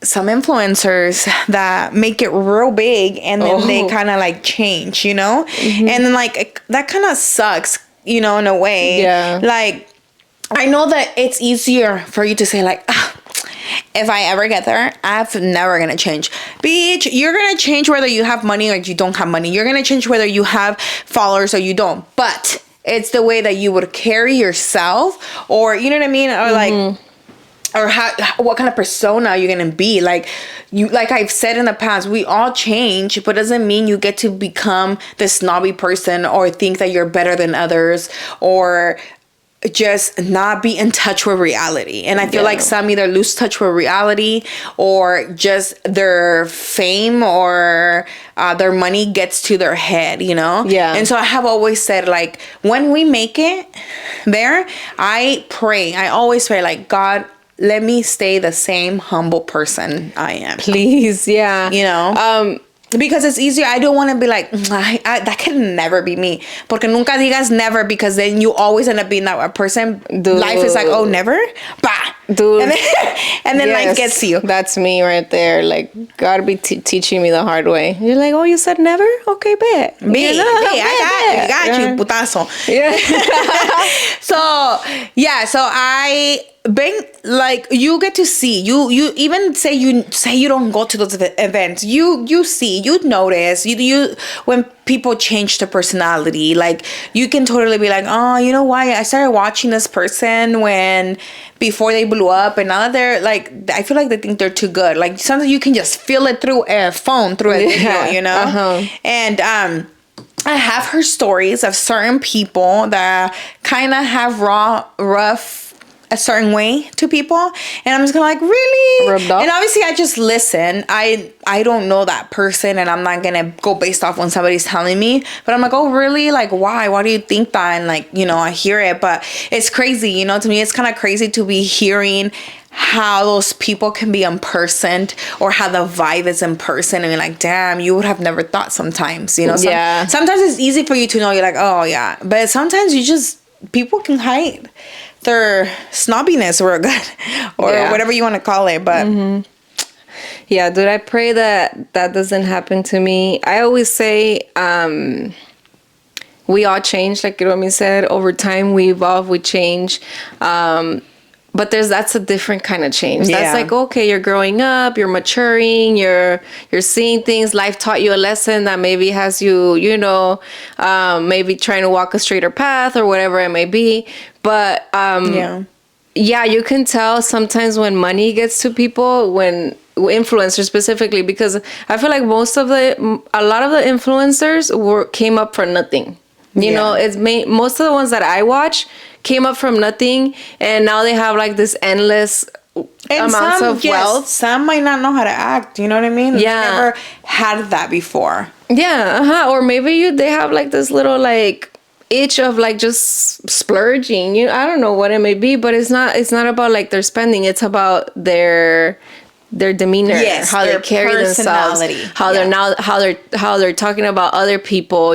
some influencers that make it real big and then they kind of like change, you know? And then like that kind of sucks, you know, in a way. Yeah. Like I know that it's easier for you to say like, if I ever get there, I'm never gonna change. Bitch, you're gonna change whether you have money or you don't have money. You're gonna change whether you have followers or you don't. But it's the way that you would carry yourself, or you know what I mean? Or like, or what kind of persona you're gonna be. Like I've said in the past, we all change, but doesn't mean you get to become this snobby person or think that you're better than others or just not be in touch with reality. And I feel like some either lose touch with reality or just their fame or their money gets to their head, you know? Yeah. And so I have always said, like, when we make it there, I always pray, like, God, let me stay the same humble person I am. Please, yeah. You know? Because it's easier. I don't want to be like, that can never be me. Porque nunca digas never, because then you always end up being that person. Dude. Life is like, oh, never? Bah. Dude. And then life gets you. That's me right there. Like, God be teaching me the hard way. You're like, oh, you said never? Okay, bet. I got you, putazo. Yeah. So I been like, you get to see, you even say you don't go to those events, you see, you notice, you when people change their personality, like you can totally be like, oh, you know why I started watching this person when before they blew up, and now that they're like, I feel like they think they're too good. Like sometimes you can just feel it through a phone, through a video, you know. And I have heard stories of certain people that kind of have rough a certain way to people, and I'm just gonna like, really? Rubbed off? And obviously I just listen. I don't know that person, and I'm not gonna go based off when somebody's telling me, but I'm like, oh really? Like why do you think that? And like, you know, I hear it, but it's crazy, you know. To me it's kind of crazy to be hearing how those people can be in person, or how the vibe is in person, and you're like, damn, you would have never thought sometimes, you know. Sometimes it's easy for you to know, you're like, oh yeah, but sometimes people can hide their snobbiness real good, or whatever you want to call it. But Yeah, dude, I pray that that doesn't happen to me. I always say, we all change, like Romy said. Over time, we evolve, we change. But that's a different kind of change. Yeah. That's like, okay, you're growing up, you're maturing, you're seeing things. Life taught you a lesson that maybe has you, maybe trying to walk a straighter path or whatever it may be. But yeah, you can tell sometimes when money gets to people, when influencers specifically, because I feel like a lot of the influencers came up for nothing. You know, most of the ones that I watch came up from nothing, and now they have like this endless amounts of wealth. Some might not know how to act. You know what I mean? Yeah, They never had that before. Yeah, or maybe they have like this little like itch of like just splurging. I don't know what it may be, but it's not about like their spending. It's about their demeanor, how they carry themselves, how they're talking about other people,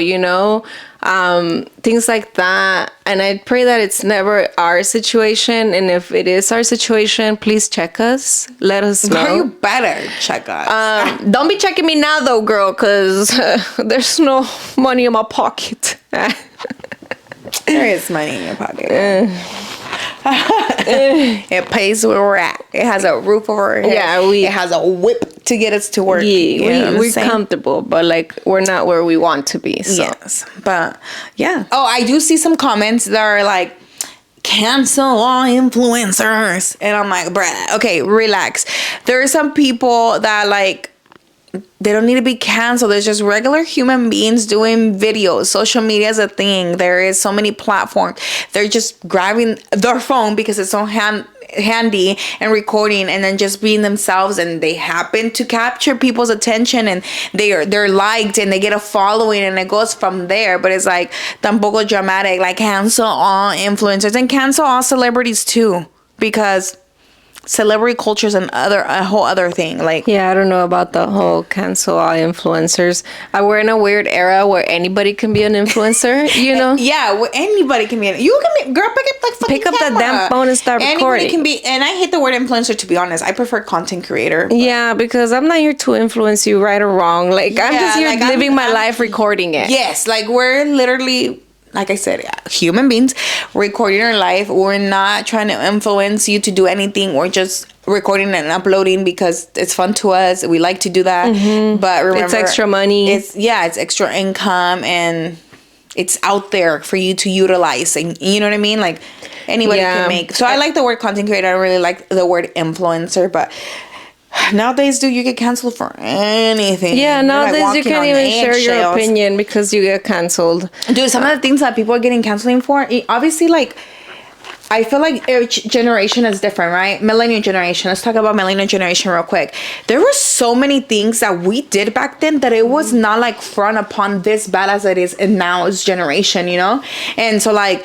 things like that. And I pray that it's never our situation, and if it is our situation, please check us, let us know. You better check us. Don't be checking me now though, girl, because there's no money in my pocket. There is money in your pocket. It pays where we're at. It has a roof over our head. Yeah, it has a whip to get us to work. Yeah, we're comfortable, but like we're not where we want to be. So. Yes, but yeah. Oh, I do see some comments that are like, cancel all influencers, and I'm like, bruh, okay, relax. There are some people that like, they don't need to be canceled. There's just regular human beings doing videos. Social media is a thing. There is so many platforms. They're just grabbing their phone because it's so handy and recording, and then just being themselves, and they happen to capture people's attention, and they're liked, and they get a following, and it goes from there. But it's like tampoco dramatic, like cancel all influencers and cancel all celebrities too, because celebrity culture is a whole other thing. Like, yeah, I don't know about the whole cancel all influencers. We're in a weird era where anybody can be an influencer, Yeah, well, anybody can be. You can be, girl, pick up that damn phone and start recording. Anybody can be, and I hate the word influencer, to be honest. I prefer content creator. Yeah, because I'm not here to influence you, right or wrong. Like, I'm just here living my life, recording it. Yes, like we're literally, like I said, human beings recording our life. We're not trying to influence you to do anything. We're just recording and uploading because it's fun to us. We like to do that. Mm-hmm. But remember, it's extra money. It's extra income, and it's out there for you to utilize. And you know what I mean? Like, anybody can make. So I like the word content creator. I don't really like the word influencer, but nowadays, dude, you get canceled for anything. Yeah, nowadays you can't even share your opinion because you get canceled. Dude, some of the things that people are getting canceling for, obviously, like, I feel like each generation is different, right? Millennial generation. Let's talk about millennial generation real quick. There were so many things that we did back then that it was not like frowned upon this bad as it is in now's generation, And so, like,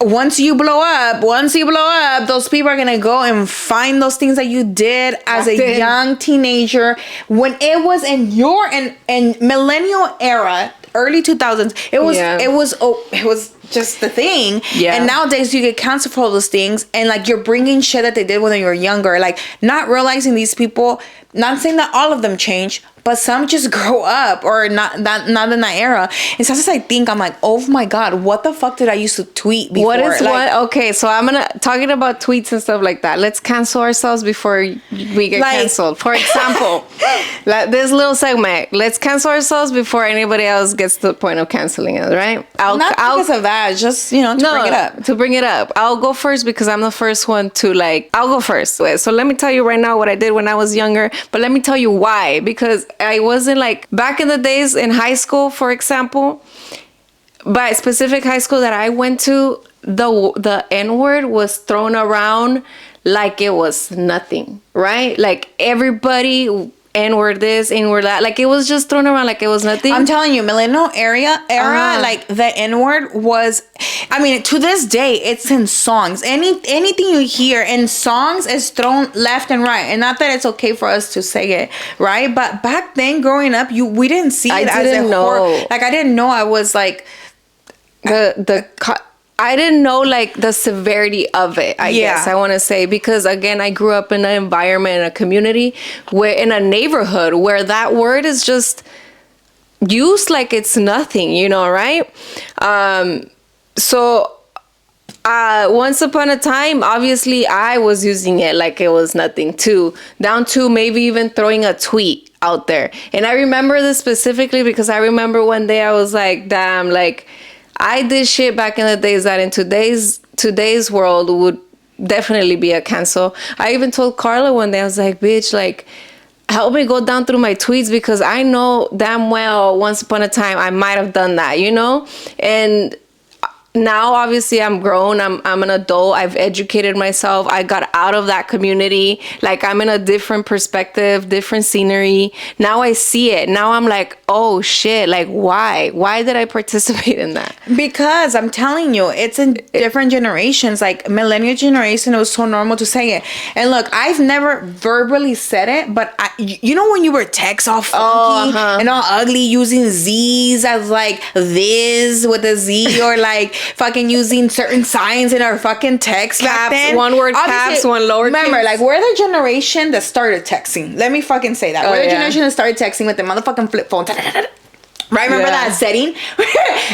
once you blow up, those people are gonna go and find those things that you did as a young teenager when it was in your and millennial era, early 2000s. It was just the thing. Yeah. And nowadays you get canceled for all those things, and like you're bringing shit that they did when you were younger, like not realizing these people. Not saying that all of them change, but some just grow up or not in that era. And sometimes I think, I'm like, oh my God, what the fuck did I used to tweet before? Okay, so I'm talking about tweets and stuff like that. Let's cancel ourselves before we get canceled. For example, this little segment, let's cancel ourselves before anybody else gets to the point of canceling us, right? Not because of that, just, to bring it up. To bring it up. I'll go first because I'm the first one to I'll go first. So let me tell you right now what I did when I was younger. But let me tell you why. Because I wasn't back in the days in high school, for example, by a specific high school that I went to, the N-word was thrown around like it was nothing, right? Like everybody, N-word this, N-word that. Like it was just thrown around like it was nothing. I'm telling you, millennial era, like the N-word was, I mean, to this day, it's in songs. Anything you hear in songs is thrown left and right. And not that it's okay for us to say it, right? But back then, growing up, we didn't see it as a horror. Like, I didn't know I was like... I didn't know like the severity of it, I guess I want to say, because again, I grew up in an environment, in a community, where in a neighborhood where that word is just used like it's nothing, you know, right? So once upon a time, obviously I was using it like it was nothing too, down to maybe even throwing a tweet out there. And I remember this specifically because I remember one day I was like, damn, like I did shit back in the days that in today's world would definitely be a cancel. I even told Carla one day, I was like, bitch, like, help me go down through my tweets because I know damn well once upon a time I might have done that, you know? And now obviously I'm grown, I'm an adult, I've educated myself, I got out of that community, like I'm in a different perspective, different scenery. Now I see it. Now I'm like, oh shit, like why did I participate in that? Because I'm telling you, it's in different generations. Like millennial generation, it was so normal to say it. And look, I've never verbally said it, but you know when you were text all funky and all ugly, using Z's as like this with a Z, or like fucking using certain signs in our fucking text back then. One word caps, one lowercase. Remember, like we're the generation that started texting. Let me fucking say that. We're the generation that started texting with the motherfucking flip phone. Right? Remember that setting?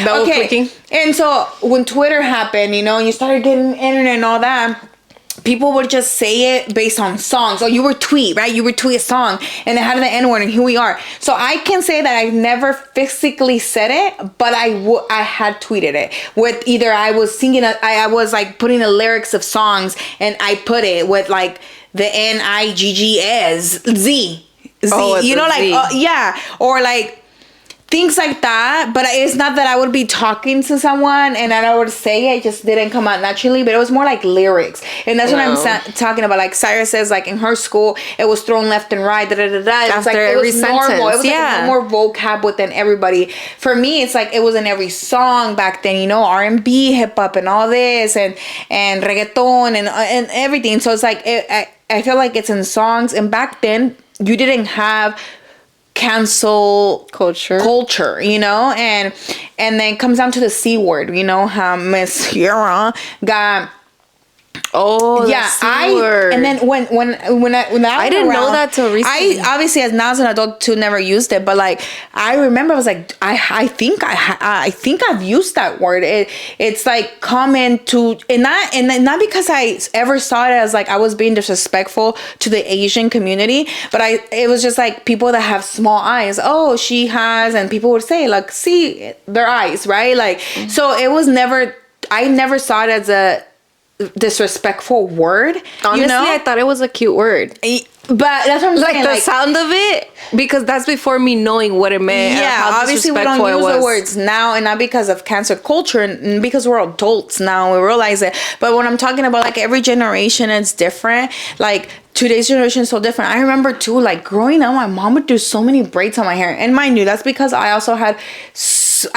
Double clicking. And so when Twitter happened, you know, and you started getting internet and all that, people would just say it based on songs. Oh, you were tweet, right? You would tweet a song and it had the N-word, and here we are. So I can say that I never physically said it, but I had tweeted it with either I was singing, I was like putting the lyrics of songs and I put it with like the Niggs, Z. Oh, you know, like, Z. yeah. Or like, things like that. But it's not that I would be talking to someone and then I would say it just didn't come out naturally, but it was more like lyrics. And that's what I'm talking about. Like Cyrus says, like in her school it was thrown left and right, da da da da. It was like it was normal. It was like more vocab within everybody. For me, it's like it was in every song back then, you know, R&B, hip hop and all this, and reggaeton and everything. So it's like I feel like it's in songs. And back then you didn't have cancel culture, you know, and then comes down to the C word, you know, how Miss Sierra got. Oh yeah, and then when I didn't know that till recently. I obviously, as now as an adult too, never used it, but like I remember I was like, I think I've used that word. It's like common to, and not because I ever saw it as like I was being disrespectful to the Asian community, but it was just like people that have small eyes. Oh, she has, and people would say like, see their eyes, right? Like, so it was never. I never saw it as a disrespectful word. Honestly, you know? I thought it was a cute word. But that's what I'm saying. Like the sound of it, because that's before me knowing what it meant. Yeah, obviously we don't use the words now, and not because of cancel culture, and because we're adults now, we realize it. But when I'm talking about like every generation is different, like today's generation is so different. I remember too, like growing up, my mom would do so many braids on my hair, and mind you, that's because I also had.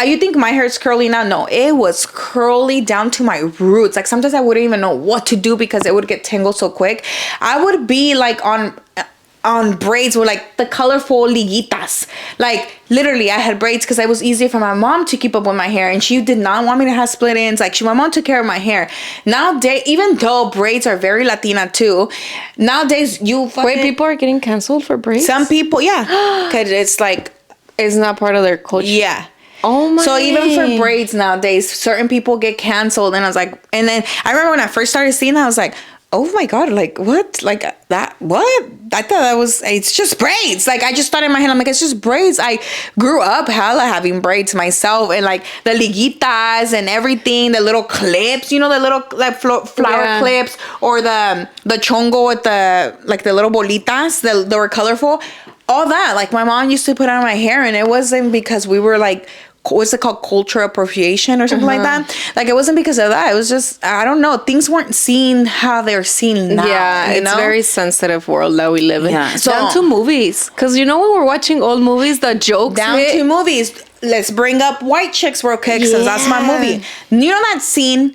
You think my hair is curly now? No, it was curly down to my roots. Like sometimes I wouldn't even know what to do because it would get tangled so quick. I would be like on braids with like the colorful liguitas. Like literally I had braids because it was easier for my mom to keep up with my hair, and she did not want me to have split ends. Like my mom took care of my hair. Nowadays, even though braids are very Latina too, nowadays wait, people are getting canceled for braids? Some people, yeah. Because it's like it's not part of their culture. Yeah. Oh my. So even for braids nowadays, certain people get canceled, and I was like, and then I remember when I first started seeing that, I was like, oh my God, like what? Like that, what? I thought that was, it's just braids. Like I just thought in my head, I'm like, it's just braids. I grew up hella having braids myself, and like the liguitas and everything, the little clips, you know, the little like flower clips, or the chongo with the little bolitas that were colorful. All that, like my mom used to put on my hair, and it wasn't because we were like, what's it called, cultural appropriation or something like that. Like it wasn't because of that. It was just, I don't know, things weren't seen how they're seen now. Yeah, it's a very sensitive world that we live in. Yeah. So down to movies, because you know when we're watching old movies, the jokes to movies. Let's bring up White Chicks real quick, since that's my movie. You know that scene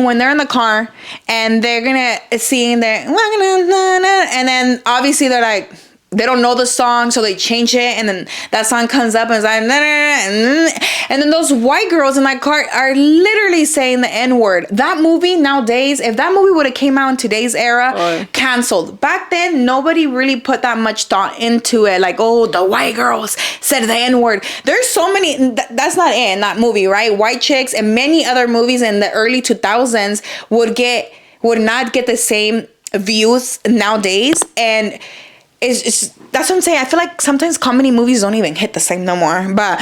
when they're in the car and they're gonna sing there, and then obviously they're like, they don't know the song, so they change it, and then that song comes up and it's like, and then those white girls in that car are literally saying the N-word. That movie nowadays, if that movie would have came out in today's era, canceled. Back then, nobody really put that much thought into it. Like, oh, the white girls said the N-word. There's so many, that's not it in that movie, right? White chicks and many other movies in the early 2000s would not get the same views nowadays. And it's that's what I'm saying. I feel like sometimes comedy movies don't even hit the same no more. But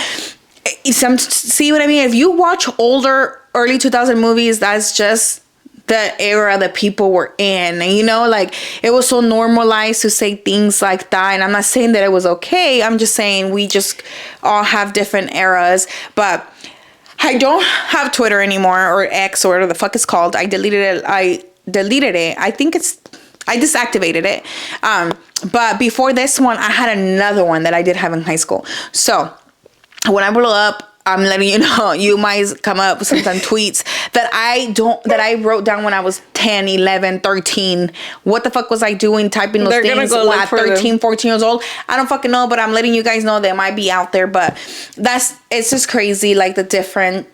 see what I mean? If you watch older early 2000 movies, that's just the era that people were in. And, you know, like, it was so normalized to say things like that. And I'm not saying that it was okay. I'm just saying we just all have different eras. But I don't have Twitter anymore, or X, or whatever the fuck it's called. I deleted it. I think I deactivated it. But before this one, I had another one that I did have in high school. So when I blew up, I'm letting you know, you might come up with some tweets that I wrote down when I was 10, 11, 13. What the fuck was I doing typing those things at 13, 14 years old? I don't fucking know, but I'm letting you guys know they might be out there. But it's just crazy, like, the different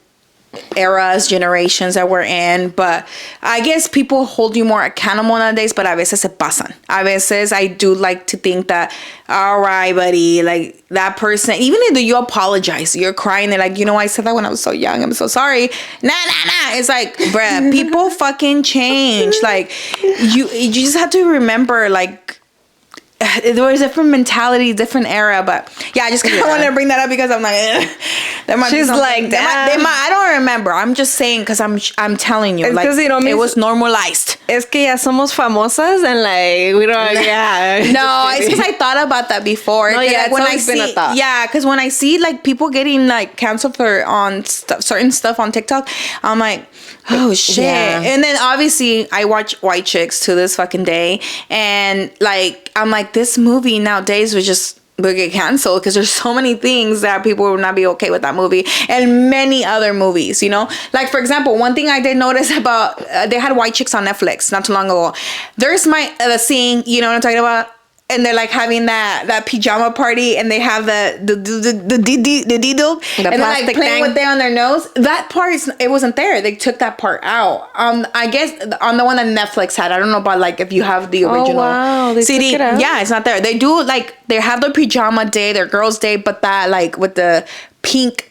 eras, generations that we're in. But I guess people hold you more accountable nowadays, but a veces se pasan. A veces I do like to think that, all right, buddy, like, that person, even if you apologize, you're crying, they're like, you know, I said that when I was so young, I'm so sorry. Nah. It's like, bruh, people fucking change. Like, you just have to remember, like, there was a different mentality, different era. But yeah, I just kind of wanted to bring that up because I'm like, she's like that. I don't remember. I'm just saying because I'm telling you, like, you know, it was normalized. Es que ya somos famosas and, like, we don't. Yeah. No, it's because I thought about that before. No, yeah, like, when I see, been a thought. Yeah, because when I see, like, people getting, like, canceled on certain stuff on TikTok, I'm like, oh shit. Yeah. And then obviously I watch White Chicks to this fucking day, and, like, I'm like, this movie nowadays would get canceled because there's so many things that people would not be okay with that movie, and many other movies, you know. Like, for example, one thing I did notice about they had White Chicks on Netflix not too long ago. There's the scene, you know what I'm talking about, and they're, like, having that pajama party, and they have the diddle, and they're, like, playing with it on their nose. That part it wasn't there. They took that part out. I guess on the one that Netflix had. I don't know about, like, if you have the original they CD. Took it out? Yeah, it's not there. They do, like, they have their pajama day, their girls' day, but that, like, with the pink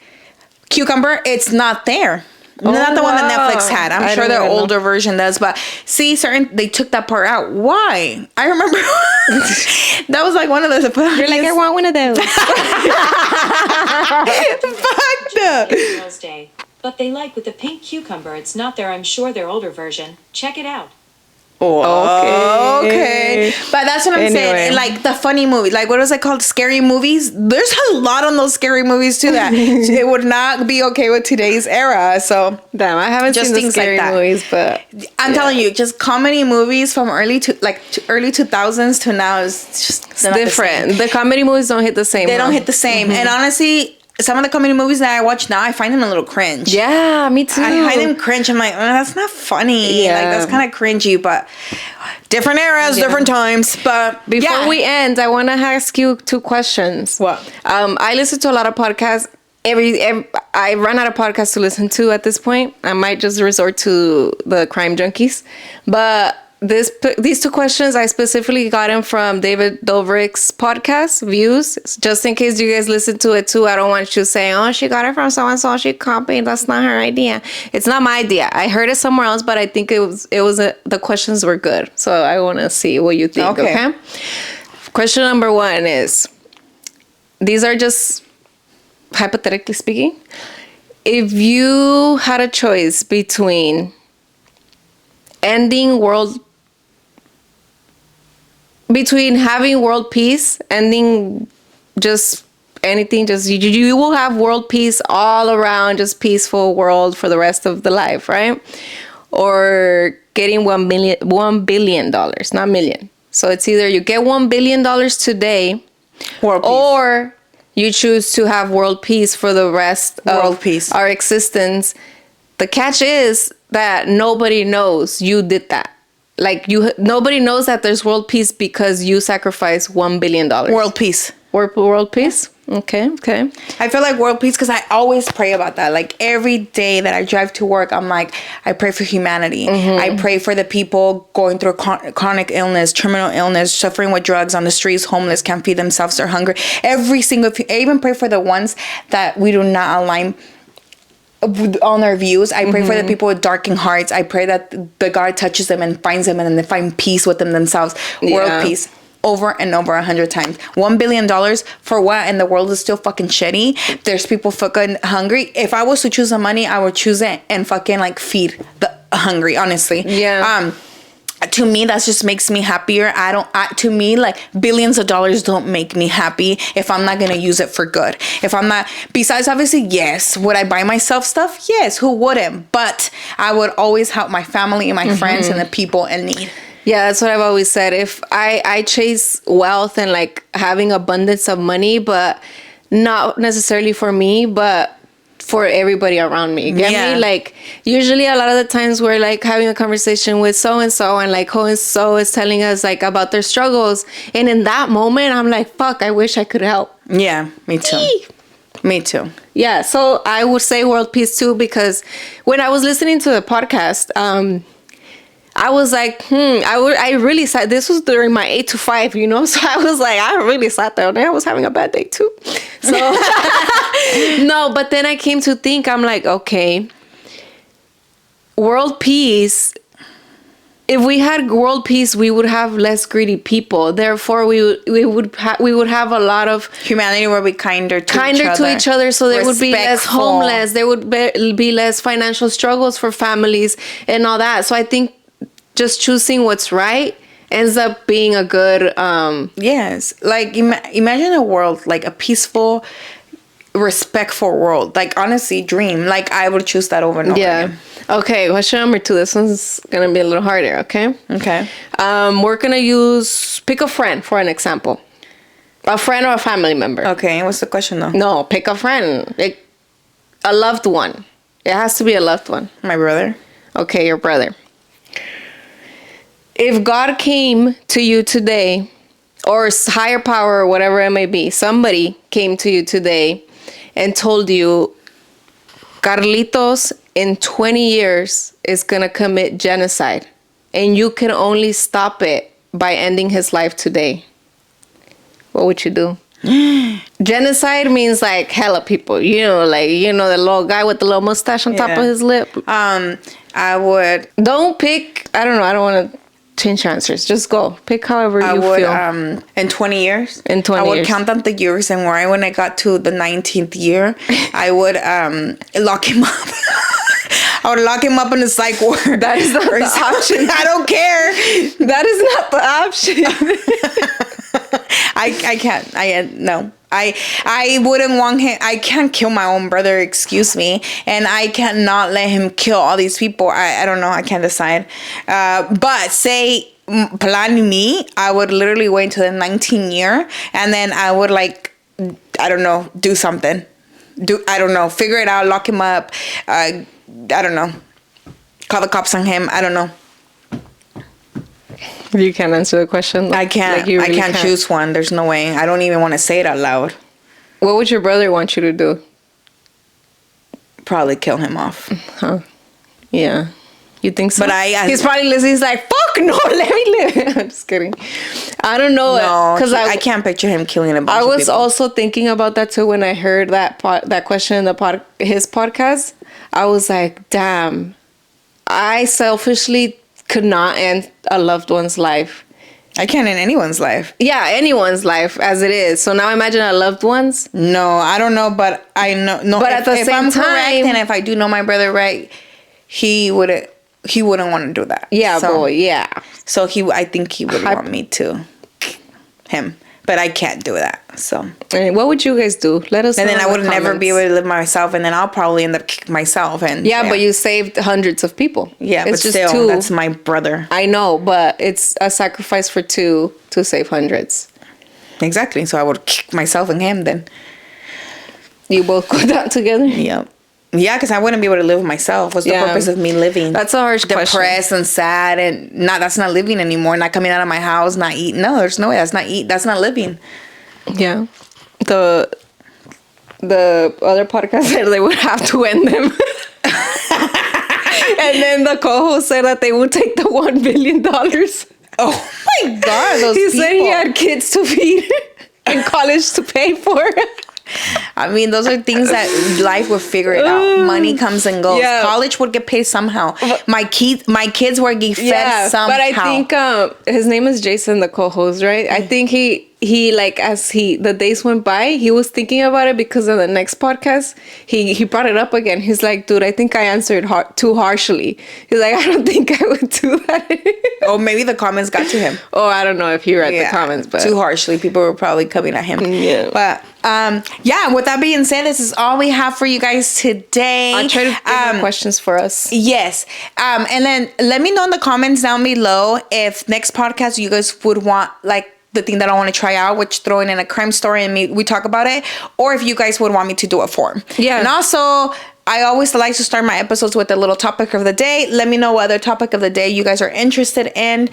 cucumber, it's not there. Not the one that Netflix had. I'm sure their older version does. But see, they took that part out. Why? I remember that was, like, one of those. You're like, I want one of those. Fucked up. Girls' Day. But they like with the pink cucumber. It's not there. I'm sure their older version. Check it out. Okay. But that's what I'm saying. Like, the funny movies, like, what is it called? Scary movies. There's a lot on those scary movies too that it would not be okay with today's era. So damn, I haven't seen the scary movies, but I'm telling you, just comedy movies from early 2000s to now is just different. The comedy movies don't hit the same. They don't hit the same. And honestly, some of the comedy movies that I watch now, I find them a little cringe. Yeah, me too. I find them cringe. I'm like, that's not funny. Yeah. Like, that's kind of cringy, but different eras, different times. But before we end, I want to ask you 2 questions. What? I listen to a lot of podcasts. I run out of podcasts to listen to at this point. I might just resort to the Crime Junkies. But these 2 questions I specifically got them from David Dobrik's podcast, Views. Just in case you guys listen to it too, I don't want you saying, oh, she got it from so-and-so, she copied. That's not her idea. It's not my idea. I heard it somewhere else, but I think the questions were good. So I want to see what you think, okay? Question number 1 is, these are just hypothetically speaking. If you had a choice between having world peace, ending just anything, just you will have world peace all around, just peaceful world for the rest of the life, right? Or getting $1 billion, not million. So it's either you get $1 billion today, or you choose to have world peace for the rest of our existence. The catch is that nobody knows you did that. Like nobody knows that there's world peace because you sacrifice $1 billion. World peace. World peace. Okay. I feel like world peace because I always pray about that. Like every day that I drive to work, I'm like, I pray for humanity. I pray for the people going through chronic illness, terminal illness, suffering with drugs on the streets, homeless, can't feed themselves, they're hungry. Every single, I even pray for the ones that we do not align on their views. I pray for the people with darkened hearts. I pray that the God touches them and finds them and they find peace within themselves. World peace. Over and over 100 times. $1 billion for what? And the world is still fucking shitty. There's people fucking hungry. If I was to choose the money, I would choose it and fucking like feed the hungry, honestly. Yeah. To me, that just makes me happier. To me, like billions of dollars don't make me happy if I'm not gonna use it for good. If I'm not, besides obviously, yes, would I buy myself stuff? Yes, who wouldn't? But I would always help my family and my friends and the people in need. Yeah, that's what I've always said. If I chase wealth and like having abundance of money, but not necessarily for me, but for everybody around me. Get me? Like usually a lot of the times we're like having a conversation with so-and-so and like so-and-so is telling us like about their struggles. And in that moment, I'm like, fuck, I wish I could help. Yeah, me too. Me too. Yeah, so I would say world peace too, because when I was listening to the podcast, I was like, I really sat, this was during my 8 to 5, you know? So I was like, I really sat there and I was having a bad day too. So, no, but then I came to think, I'm like, okay, world peace, if we had world peace, we would have less greedy people. Therefore, we would have a lot of humanity would be kinder to each other. So there would be less Respectful. homeless. There would be less financial struggles for families and all that. So I think just choosing what's right ends up being a good yes, like imagine a world, like a peaceful, respectful world. Like honestly, dream. Like I would choose that over and over again. Okay, question number 2. This one's gonna be a little harder. Okay. We're gonna pick a friend for an example. A friend or a family member. Okay, what's the question though? No, pick a friend. A loved one. It has to be a loved one. My brother. Okay, your brother. If God came to you today, or higher power, or whatever it may be, somebody came to you today and told you, Carlitos, in 20 years, is going to commit genocide, and you can only stop it by ending his life today, what would you do? Genocide means like hella people, the little guy with the little mustache on top of his lip. I would. Don't pick. I don't know. I don't want to change your answers. Just go. Pick however you feel. In 20 years. In 20 I would years. count down the years, and when I got to the 19th year, I would lock him up. I would lock him up in a psych ward. That is not the option. I don't care. That is not the option. I can't. No. I wouldn't want him. I can't kill my own brother, excuse me. And I cannot let him kill all these people. I don't know. I can't decide. But say, planning me, I would literally wait until the 19th year. And then I would do something. Figure it out, lock him up. I don't know. Call the cops on him. I don't know. You can't answer the question. I can't. I can't choose one. There's no way. I don't even want to say it out loud. What would your brother want you to do? Probably kill him off. Huh. Yeah. You think so? But he's probably listening. He's like, fuck no, let me live. I'm just kidding. I don't know. No, because I can't picture him killing a bunch of people. I was also thinking about that too when I heard that question in his podcast. I was like, damn. I selfishly could not end a loved one's life. I can't end anyone's life. Yeah, anyone's life as it is. So now imagine a loved one's. No, I don't know, but I know. No, but at the same time, correct, and if I do know my brother right, he wouldn't want to do that. Yeah, so, boy, yeah. So I think he would want me to him. But I can't do that. So. And what would you guys do? Let us know. And then I would never be able to live myself. And then I'll probably end up kicking myself. And yeah, but you saved hundreds of people. Yeah, it's but still, two. That's my brother. I know, but it's a sacrifice for two to save hundreds. Exactly. So I would kick myself and him then. You both go down together? Yep. Yeah, because I wouldn't be able to live with myself. What's the Yeah. purpose of me living? That's a harsh question. Depressed and sad and that's not living anymore. Not coming out of my house, not eating. No, there's no way. That's not living. Yeah. The other podcast said they would have to end them. And then the co-host said that they would take the $1 billion. Oh my God, those He people. said he had kids to feed and college to pay for. I mean, those are things that life will figure it out. Money comes and goes. Yeah. College would get paid somehow. My kids were getting fed somehow. But I think his name is Jason, the co-host, right? I think he like as the days went by, he was thinking about it because of the next podcast. He brought it up again. He's like, dude, I think I answered too harshly. He's like, I don't think I would do that. Oh, maybe the comments got to him. Oh, I don't know if he read the comments, but too harshly, people were probably coming at him. Yeah. But yeah. With that being said, this is all we have for you guys today. I'll try to get more questions for us. Yes. And then let me know in the comments down below if next podcast you guys would want like the thing that I want to try out, which throwing in a crime story and we talk about it, or if you guys would want me to do a form. Yeah. And also, I always like to start my episodes with a little topic of the day. Let me know what other topic of the day you guys are interested in,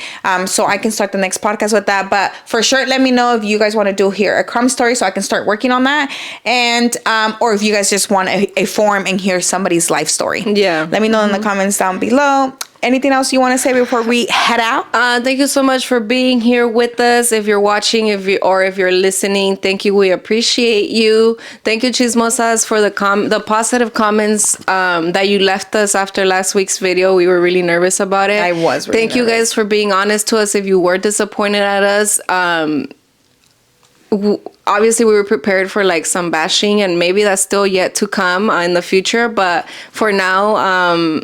so I can start the next podcast with that. But for sure, let me know if you guys want to do here a crime story so I can start working on that, and or if you guys just want a form and hear somebody's life story. Yeah. Let me know in the comments down below. Anything else you want to say before we head out? Thank you so much for being here with us. If you're watching, if you're listening, thank you. We appreciate you. Thank you, Chismosas, for the positive comments that you left us after last week's video. We were really nervous about it. I was really Thank you guys for being honest to us if you were disappointed at us. Obviously we were prepared for like some bashing, and maybe that's still yet to come in the future. But for now,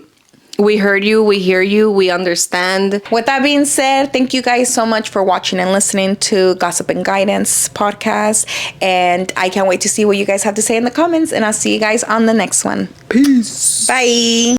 we heard you, we hear you, we understand. With that being said, thank you guys so much for watching and listening to Gossip and Guidance podcast. And I can't wait to see what you guys have to say in the comments. And I'll see you guys on the next one. Peace. Bye.